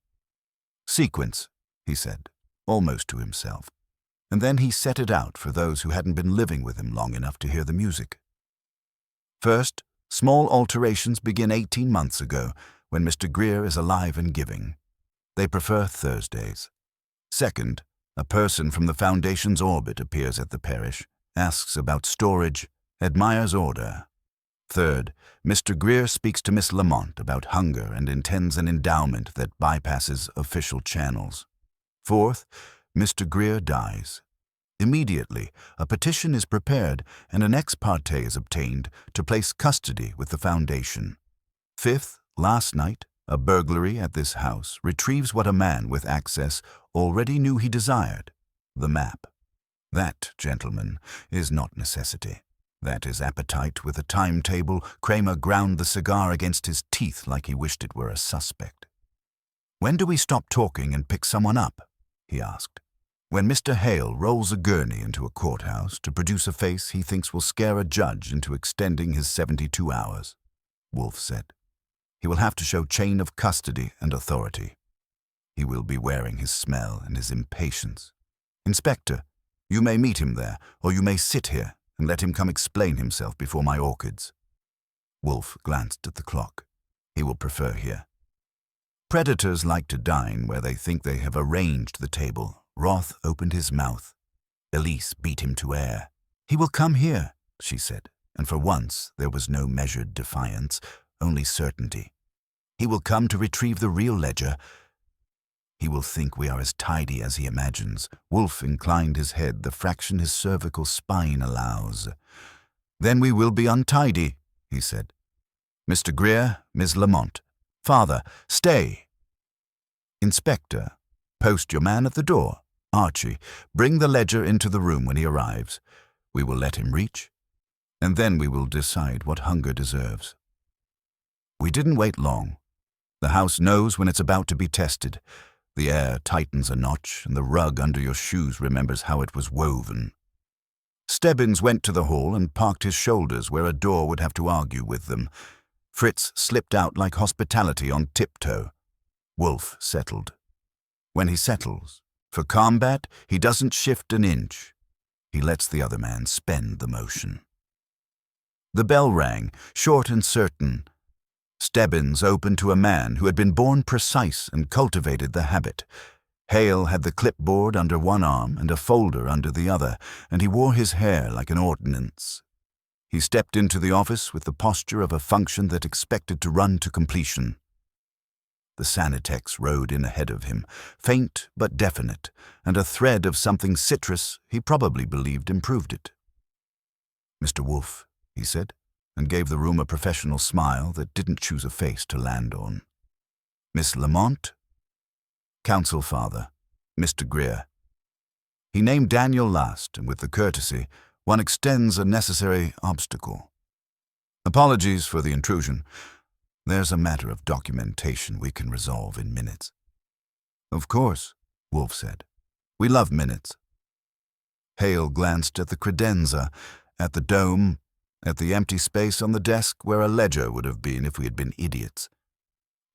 Sequence, he said, almost to himself, and then he set it out for those who hadn't been living with him long enough to hear the music. First, small alterations begin 18 months ago, when Mr. Greer is alive and giving. They prefer Thursdays. Second, a person from the Foundation's orbit appears at the parish, asks about storage, admires order. Third, Mr. Greer speaks to Miss Lamont about hunger and intends an endowment that bypasses official channels. Fourth, Mr. Greer dies. Immediately, a petition is prepared and an ex parte is obtained to place custody with the Foundation. Fifth, last night, a burglary at this house retrieves what a man with access already knew he desired, the map. That, gentlemen, is not necessity. That is appetite with a timetable. Cramer ground the cigar against his teeth like he wished it were a suspect. When do we stop talking and pick someone up? He asked. When Mr. Hale rolls a gurney into a courthouse to produce a face he thinks will scare a judge into extending his 72 hours, Wolfe said. He will have to show chain of custody and authority. He will be wearing his smell and his impatience. Inspector, you may meet him there, or you may sit here and let him come explain himself before my orchids. Wolfe glanced at the clock. He will prefer here. Predators like to dine where they think they have arranged the table. Roth opened his mouth. Elise beat him to air. He will come here, she said, and for once there was no measured defiance, only certainty. He will come to retrieve the real ledger. He will think we are as tidy as he imagines. Wolfe inclined his head the fraction his cervical spine allows. Then we will be untidy, he said. Mr. Greer, Miss Lamont. Father, stay. Inspector, post your man at the door. Archie, bring the ledger into the room when he arrives. We will let him reach, and then we will decide what hunger deserves. We didn't wait long. The house knows when it's about to be tested. The air tightens a notch, and the rug under your shoes remembers how it was woven. Stebbins went to the hall and parked his shoulders where a door would have to argue with them. Fritz slipped out like hospitality on tiptoe. Wolfe settled. When he settles, for combat, he doesn't shift an inch. He lets the other man spend the motion. The bell rang, short and certain. Stebbins opened to a man who had been born precise and cultivated the habit. Hale had the clipboard under one arm and a folder under the other, and he wore his hair like an ordnance. He stepped into the office with the posture of a function that expected to run to completion. The Sanitex rode in ahead of him, faint but definite, and a thread of something citrus he probably believed improved it. Mr. Wolfe, he said, and gave the room a professional smile that didn't choose a face to land on. Miss Lamont? Counsel Father, Mr. Greer. He named Daniel last, and with the courtesy, one extends a necessary obstacle. Apologies for the intrusion. There's a matter of documentation we can resolve in minutes. Of course, Wolfe said. We love minutes. Hale glanced at the credenza, at the dome, at the empty space on the desk where a ledger would have been if we had been idiots.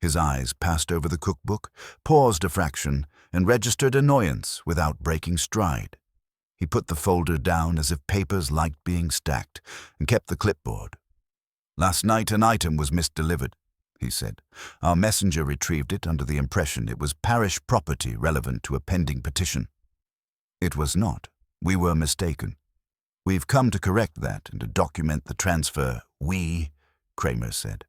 His eyes passed over the cookbook, paused a fraction, and registered annoyance without breaking stride. He put the folder down as if papers liked being stacked, and kept the clipboard. Last night an item was misdelivered, he said. Our messenger retrieved it under the impression it was parish property relevant to a pending petition. It was not. We were mistaken. We've come to correct that and to document the transfer. We, Cramer said.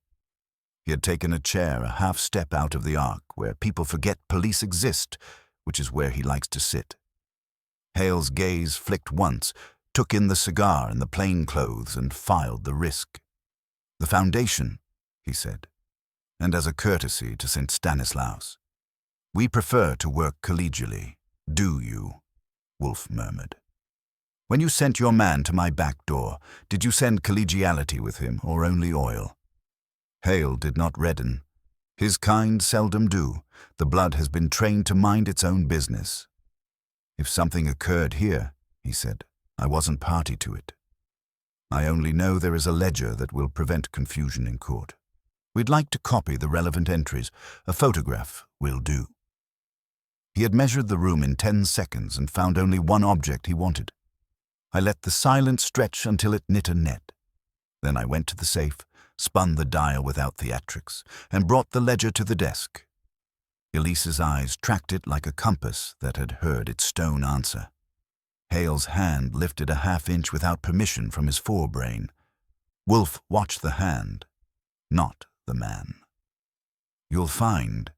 He had taken a chair a half step out of the arc where people forget police exist, which is where he likes to sit. Hale's gaze flicked once, took in the cigar and the plain clothes, and filed the risk. The foundation, he said, and as a courtesy to St. Stanislaus. We prefer to work collegially. Do you? Wolfe murmured. When you sent your man to my back door, did you send collegiality with him or only oil? Hale did not redden. His kind seldom do. The blood has been trained to mind its own business. If something occurred here, he said, I wasn't party to it. I only know there is a ledger that will prevent confusion in court. We'd like to copy the relevant entries. A photograph will do. He had measured the room in 10 seconds and found only one object he wanted. I let the silence stretch until it knit a net. Then I went to the safe, spun the dial without theatrics, and brought the ledger to the desk. Elise's eyes tracked it like a compass that had heard its stone answer. Hale's hand lifted a half-inch without permission from his forebrain. Wolfe watched the hand, not the man. You'll find,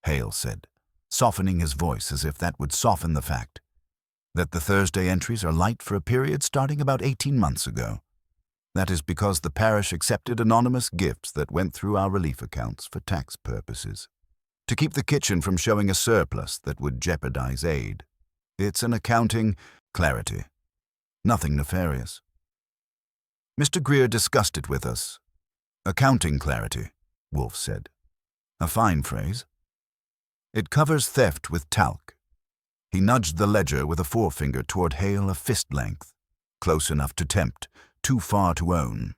Hale said, softening his voice as if that would soften the fact, that the Thursday entries are light for a period starting about 18 months ago. That is because the parish accepted anonymous gifts that went through our relief accounts for tax purposes, to keep the kitchen from showing a surplus that would jeopardize aid. It's an accounting clarity. Nothing nefarious. Mr. Greer discussed it with us. Accounting clarity, Wolfe said. A fine phrase. It covers theft with talc. He nudged the ledger with a forefinger toward Hale a fist length, close enough to tempt, too far to own.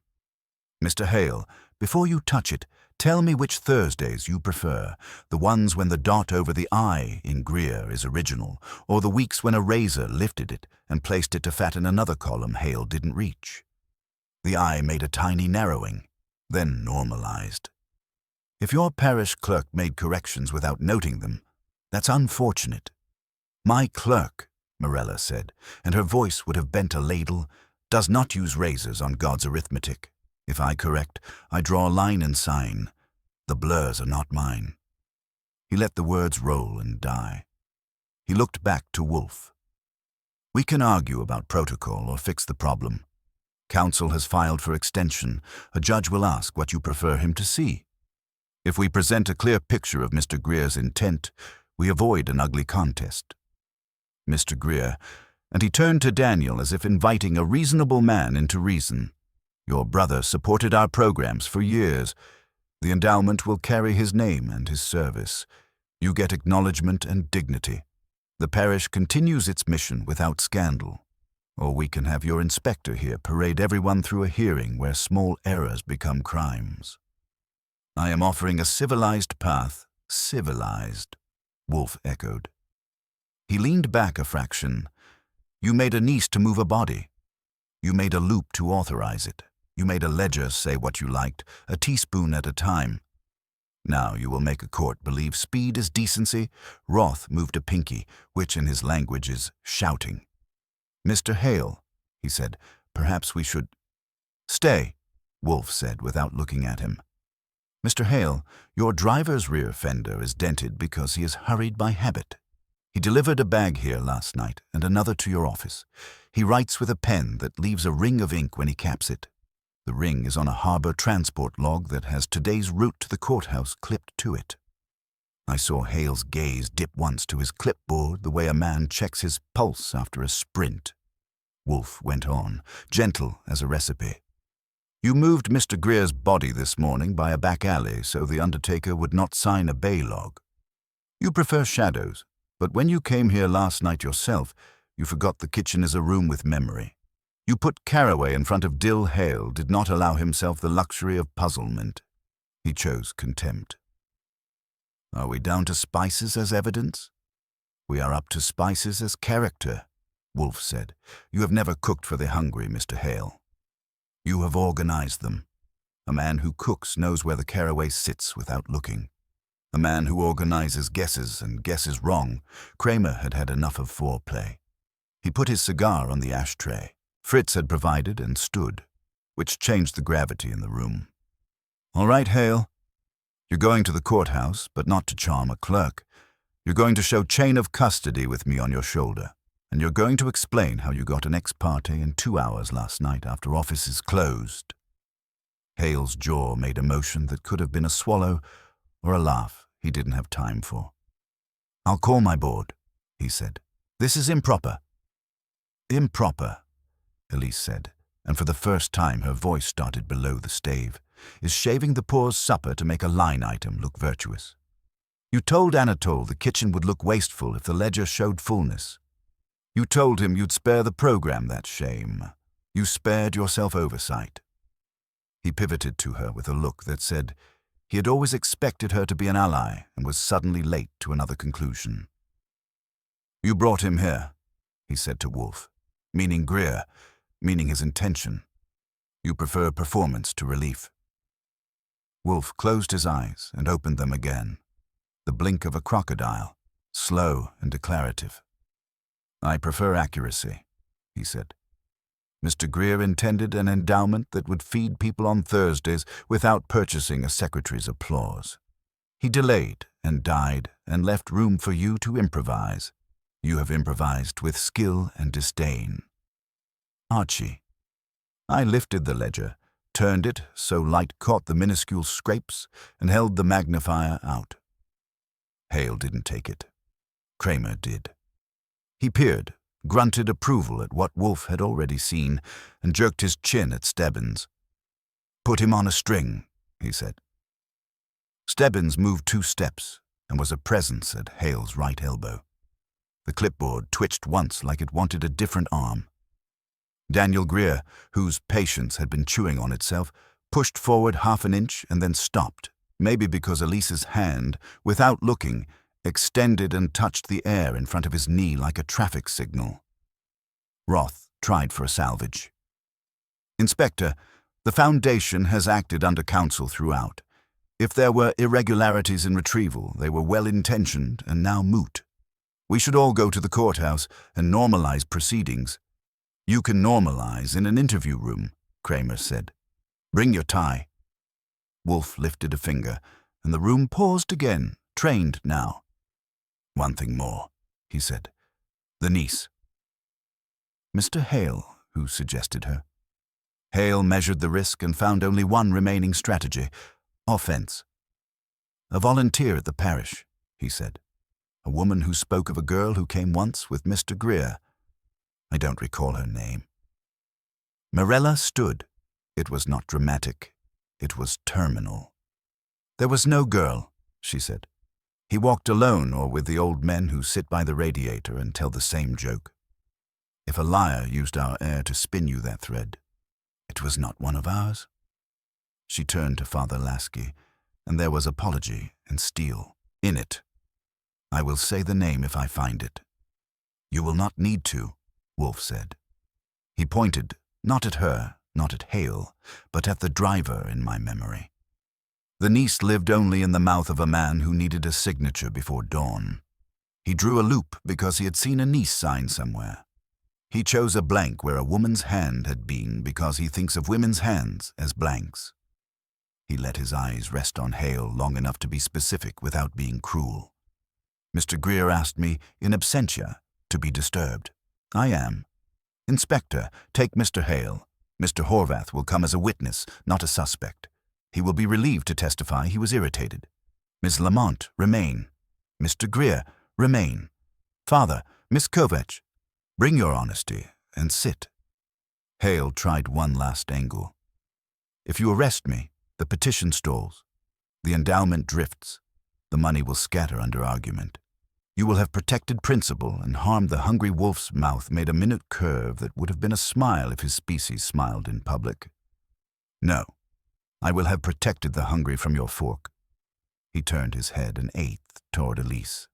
Mr. Hale, before you touch it, tell me which Thursdays you prefer, the ones when the dot over the I in Greer is original, or the weeks when a razor lifted it and placed it to fatten another column Hale didn't reach. The I made a tiny narrowing, then normalized. If your parish clerk made corrections without noting them, that's unfortunate. My clerk, Morella said, and her voice would have bent a ladle, does not use razors on God's arithmetic. If I correct, I draw a line and sign. The blurs are not mine." He let the words roll and die. He looked back to Wolfe. "We can argue about protocol or fix the problem. Counsel has filed for extension. A judge will ask what you prefer him to see. If we present a clear picture of Mr. Greer's intent, we avoid an ugly contest. Mr. Greer," and he turned to Daniel as if inviting a reasonable man into reason, "your brother supported our programs for years. The endowment will carry his name and his service. You get acknowledgement and dignity. The parish continues its mission without scandal. Or we can have your inspector here parade everyone through a hearing where small errors become crimes. I am offering a civilized path." "Civilized," Wolfe echoed. He leaned back a fraction. "You made a niece to move a body. You made a loop to authorize it. You made a ledger say what you liked, a teaspoon at a time. Now you will make a court believe speed is decency." Roth moved a pinky, which in his language is shouting. "Mr. Hale," he said, "perhaps we should—" "Stay," Wolfe said without looking at him. "Mr. Hale, your driver's rear fender is dented because he is hurried by habit. He delivered a bag here last night and another to your office. He writes with a pen that leaves a ring of ink when he caps it. The ring is on a harbor transport log that has today's route to the courthouse clipped to it." I saw Hale's gaze dip once to his clipboard the way a man checks his pulse after a sprint. Wolfe went on, gentle as a recipe. "You moved Mr. Greer's body this morning by a back alley so the undertaker would not sign a bay log. You prefer shadows, but when you came here last night yourself, you forgot the kitchen is a room with memory. You put Caraway in front of Dill Hale, did not allow himself the luxury of puzzlement. He chose contempt. Are we down to spices as evidence? We are up to spices as character," Wolfe said. "You have never cooked for the hungry, Mr. Hale. You have organized them. A man who cooks knows where the caraway sits without looking. A man who organizes guesses and guesses wrong. Cramer had had enough of foreplay. He put his cigar on the ashtray. Fritz had provided and stood, which changed the gravity in the room. All right, Hale. You're going to the courthouse, but not to charm a clerk. You're going to show chain of custody with me on your shoulder, and you're going to explain how you got an ex parte in 2 hours last night after offices closed." Hale's jaw made a motion that could have been a swallow or a laugh he didn't have time for. "I'll call my board," he said. "This is improper." "Improper," Elise said, and for the first time her voice started below the stave, "is shaving the poor's supper to make a line item look virtuous. You told Anatole the kitchen would look wasteful if the ledger showed fullness. You told him you'd spare the program that shame. You spared yourself oversight." He pivoted to her with a look that said he had always expected her to be an ally and was suddenly late to another conclusion. "You brought him here," he said to Wolfe, "meaning Greer, meaning his intention. You prefer performance to relief." Wolfe closed his eyes and opened them again, the blink of a crocodile, slow and declarative. "I prefer accuracy," he said. "Mr. Greer intended an endowment that would feed people on Thursdays without purchasing a secretary's applause. He delayed and died and left room for you to improvise. You have improvised with skill and disdain. Archie, I lifted the ledger, turned it so light caught the minuscule scrapes, and held the magnifier out. Hale didn't take it. Cramer did. He peered, grunted approval at what Wolfe had already seen, and jerked his chin at Stebbins. "Put him on a string," he said. Stebbins moved 2 steps and was a presence at Hale's right elbow. The clipboard twitched once like it wanted a different arm. Daniel Greer, whose patience had been chewing on itself, pushed forward 1/2 inch and then stopped, maybe because Elise's hand, without looking, extended and touched the air in front of his knee like a traffic signal. Roth tried for a salvage. "Inspector, the Foundation has acted under counsel throughout. If there were irregularities in retrieval, they were well-intentioned and now moot. We should all go to the courthouse and normalize proceedings." "You can normalize in an interview room," Cramer said. "Bring your tie." Wolfe lifted a finger, and the room paused again, trained now. "One thing more," he said. "The niece." Mr. Hale, who suggested her. Hale measured the risk and found only one remaining strategy: offense. "A volunteer at the parish," he said. "A woman who spoke of a girl who came once with Mr. Greer. I don't recall her name." Morella stood. It was not dramatic. It was terminal. "There was no girl," she said. "He walked alone or with the old men who sit by the radiator and tell the same joke. If a liar used our air to spin you that thread, it was not one of ours." She turned to Father Lasky, and there was apology and steel in it. "I will say the name if I find it." "You will not need to," Wolfe said. He pointed, not at her, not at Hale, but at the driver in my memory. The niece lived only in the mouth of a man who needed a signature before dawn. He drew a loop because he had seen a niece sign somewhere. He chose a blank where a woman's hand had been because he thinks of women's hands as blanks. He let his eyes rest on Hale long enough to be specific without being cruel. "Mr. Greer asked me, in absentia, to be disturbed. I am. Inspector, take Mr. Hale. Mr. Horvath will come as a witness, not a suspect. He will be relieved to testify he was irritated. Miss Lamont, remain. Mr. Greer, remain. Father, Miss Kovach, bring your honesty and sit." Hale tried one last angle. "If you arrest me, the petition stalls. The endowment drifts. The money will scatter under argument. You will have protected principle and harmed the hungry wolf's mouth made a minute curve that would have been a smile if his species smiled in public. No, I will have protected the hungry from your fork." He turned his head an eighth toward Elise.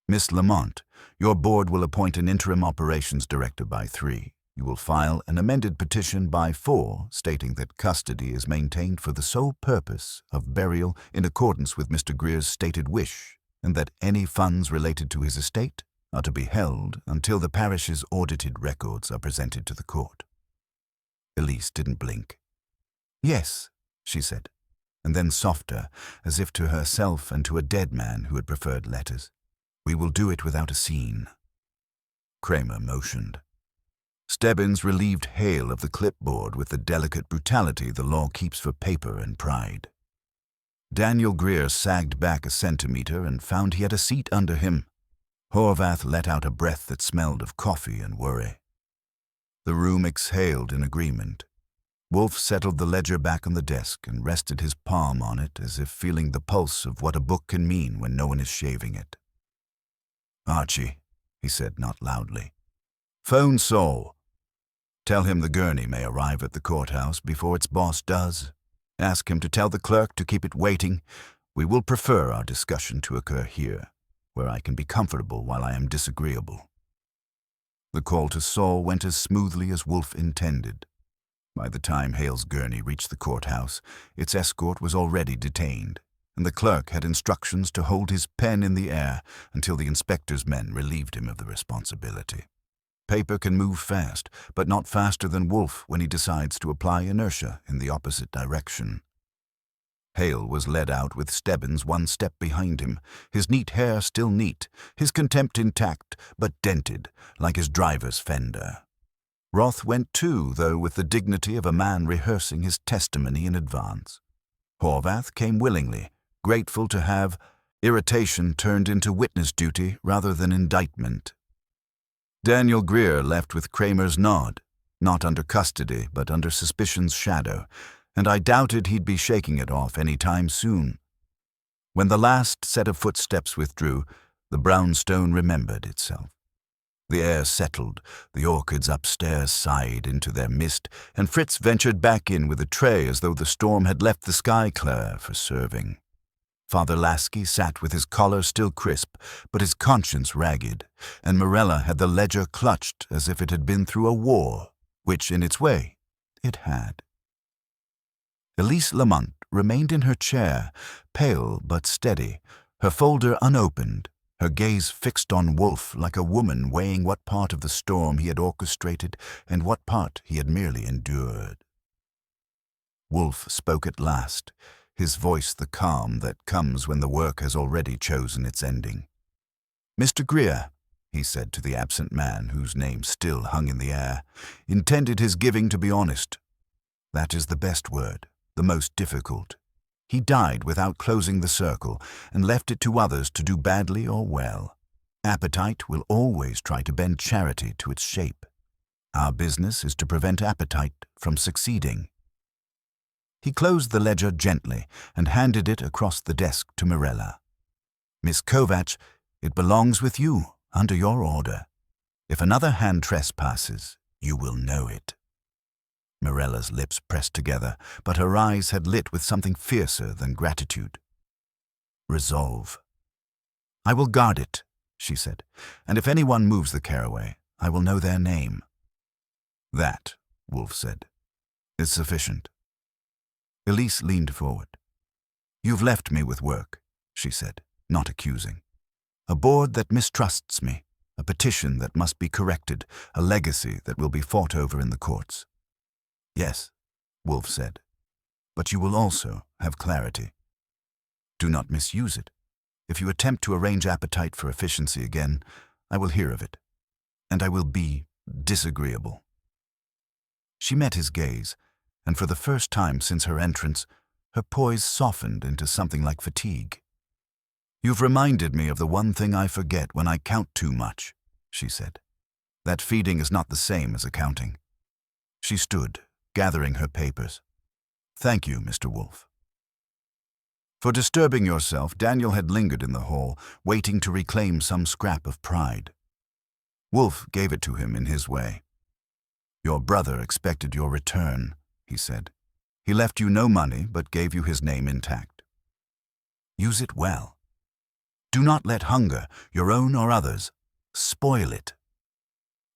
"Miss Lamont, your board will appoint an interim operations director by 3. You will file an amended petition by 4 stating that custody is maintained for the sole purpose of burial in accordance with Mr. Greer's stated wish, and that any funds related to his estate are to be held until the parish's audited records are presented to the court." Elise didn't blink. "Yes," she said, and then softer, as if to herself and to a dead man who had preferred letters. "We will do it without a scene." Cramer motioned. Stebbins relieved Hale of the clipboard with the delicate brutality the law keeps for paper and pride. Daniel Greer sagged back a centimeter and found he had a seat under him. Horvath let out a breath that smelled of coffee and worry. The room exhaled in agreement. Wolfe settled the ledger back on the desk and rested his palm on it as if feeling the pulse of what a book can mean when no one is shaving it. "Archie," he said not loudly, "phone Saul. Tell him the gurney may arrive at the courthouse before its boss does. Ask him to tell the clerk to keep it waiting. We will prefer our discussion to occur here, where I can be comfortable while I am disagreeable." The call to Saul went as smoothly as Wolfe intended. By the time Hale's gurney reached the courthouse, its escort was already detained, and the clerk had instructions to hold his pen in the air until the inspector's men relieved him of the responsibility. Paper can move fast, but not faster than Wolfe when he decides to apply inertia in the opposite direction. Hale was led out with Stebbins one step behind him, his neat hair still neat, his contempt intact but dented, like his driver's fender. Roth went too, though with the dignity of a man rehearsing his testimony in advance. Horvath came willingly, grateful to have irritation turned into witness duty rather than indictment. Daniel Greer left with Cramer's nod, not under custody but under suspicion's shadow, and I doubted he'd be shaking it off any time soon. When the last set of footsteps withdrew, the brownstone remembered itself. The air settled, the orchids upstairs sighed into their mist, and Fritz ventured back in with a tray as though the storm had left the sky clear for serving. Father Lasky sat with his collar still crisp, but his conscience ragged, and Morella had the ledger clutched as if it had been through a war, which, in its way, it had. Elise Lamont remained in her chair, pale but steady, her folder unopened, her gaze fixed on Wolfe like a woman weighing what part of the storm he had orchestrated and what part he had merely endured. Wolfe spoke at last, his voice the calm that comes when the work has already chosen its ending. "Mr. Greer," he said to the absent man whose name still hung in the air, "intended his giving to be honest. That is the best word, the most difficult. He died without closing the circle and left it to others to do badly or well. Appetite will always try to bend charity to its shape. Our business is to prevent appetite from succeeding." He closed the ledger gently and handed it across the desk to Mirella. "Miss Kovacs, it belongs with you, under your order. If another hand trespasses, you will know it." Mirella's lips pressed together, but her eyes had lit with something fiercer than gratitude. Resolve. "I will guard it," she said, "and if anyone moves the caraway, I will know their name." "That," Wolfe said, "is sufficient." Elise leaned forward. "You've left me with work," she said, not accusing. "A board that mistrusts me, a petition that must be corrected, a legacy that will be fought over in the courts." "Yes," Wolfe said, "but you will also have clarity. Do not misuse it. If you attempt to arrange appetite for efficiency again, I will hear of it, and I will be disagreeable." She met his gaze, and for the first time since her entrance, her poise softened into something like fatigue. "You've reminded me of the one thing I forget when I count too much," she said. "That feeding is not the same as accounting." She stood, gathering her papers. "Thank you, Mr. Wolfe." For disturbing yourself, Daniel had lingered in the hall, waiting to reclaim some scrap of pride. Wolfe gave it to him in his way. "Your brother expected your return," he said. "He left you no money, but gave you his name intact. Use it well. Do not let hunger, your own or others, spoil it."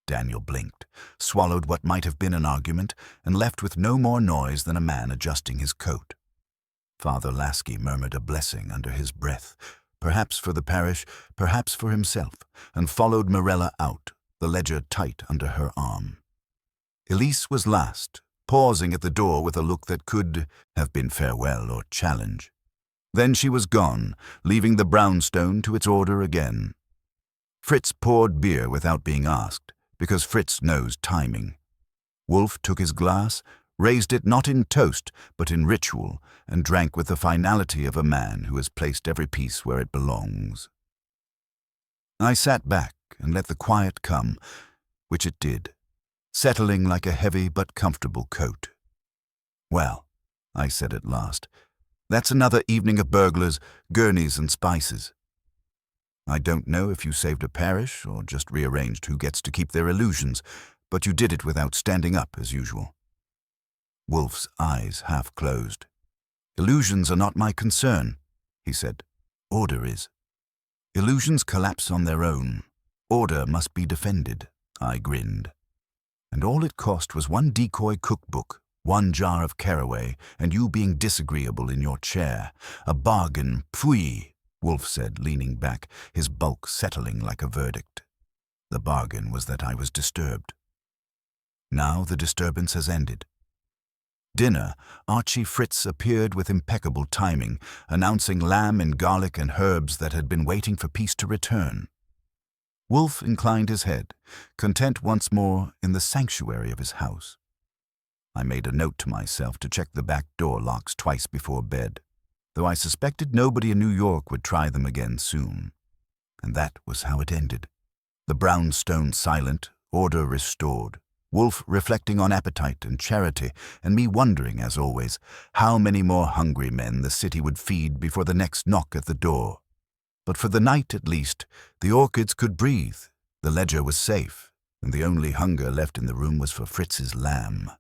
Daniel blinked, swallowed what might have been an argument, and left with no more noise than a man adjusting his coat. Father Lasky murmured a blessing under his breath, perhaps for the parish, perhaps for himself, and followed Mirella out, the ledger tight under her arm. Elise was last, pausing at the door with a look that could have been farewell or challenge. Then she was gone, leaving the brownstone to its order again. Fritz poured beer without being asked, because Fritz knows timing. Wolfe took his glass, raised it not in toast, but in ritual, and drank with the finality of a man who has placed every piece where it belongs. I sat back and let the quiet come, which it did, settling like a heavy but comfortable coat. "Well," I said at last, "that's another evening of burglars, gurneys and spices. I don't know if you saved a parish or just rearranged who gets to keep their illusions, but you did it without standing up as usual." Wolfe's eyes half closed. "Illusions are not my concern," he said. "Order is. Illusions collapse on their own. Order must be defended." I grinned. "And all it cost was one decoy cookbook, one jar of caraway, and you being disagreeable in your chair. A bargain, pfui," Wolfe said, leaning back, his bulk settling like a verdict. "The bargain was that I was disturbed. Now the disturbance has ended." Dinner, Archie Fritz appeared with impeccable timing, announcing lamb in garlic and herbs that had been waiting for peace to return. Wolfe inclined his head, content once more in the sanctuary of his house. I made a note to myself to check the back door locks twice before bed, though I suspected nobody in New York would try them again soon. And that was how it ended. The brownstone silent, order restored, Wolfe reflecting on appetite and charity, and me wondering, as always, how many more hungry men the city would feed before the next knock at the door. But for the night, at least, the orchids could breathe, the ledger was safe, and the only hunger left in the room was for Fritz's lamb.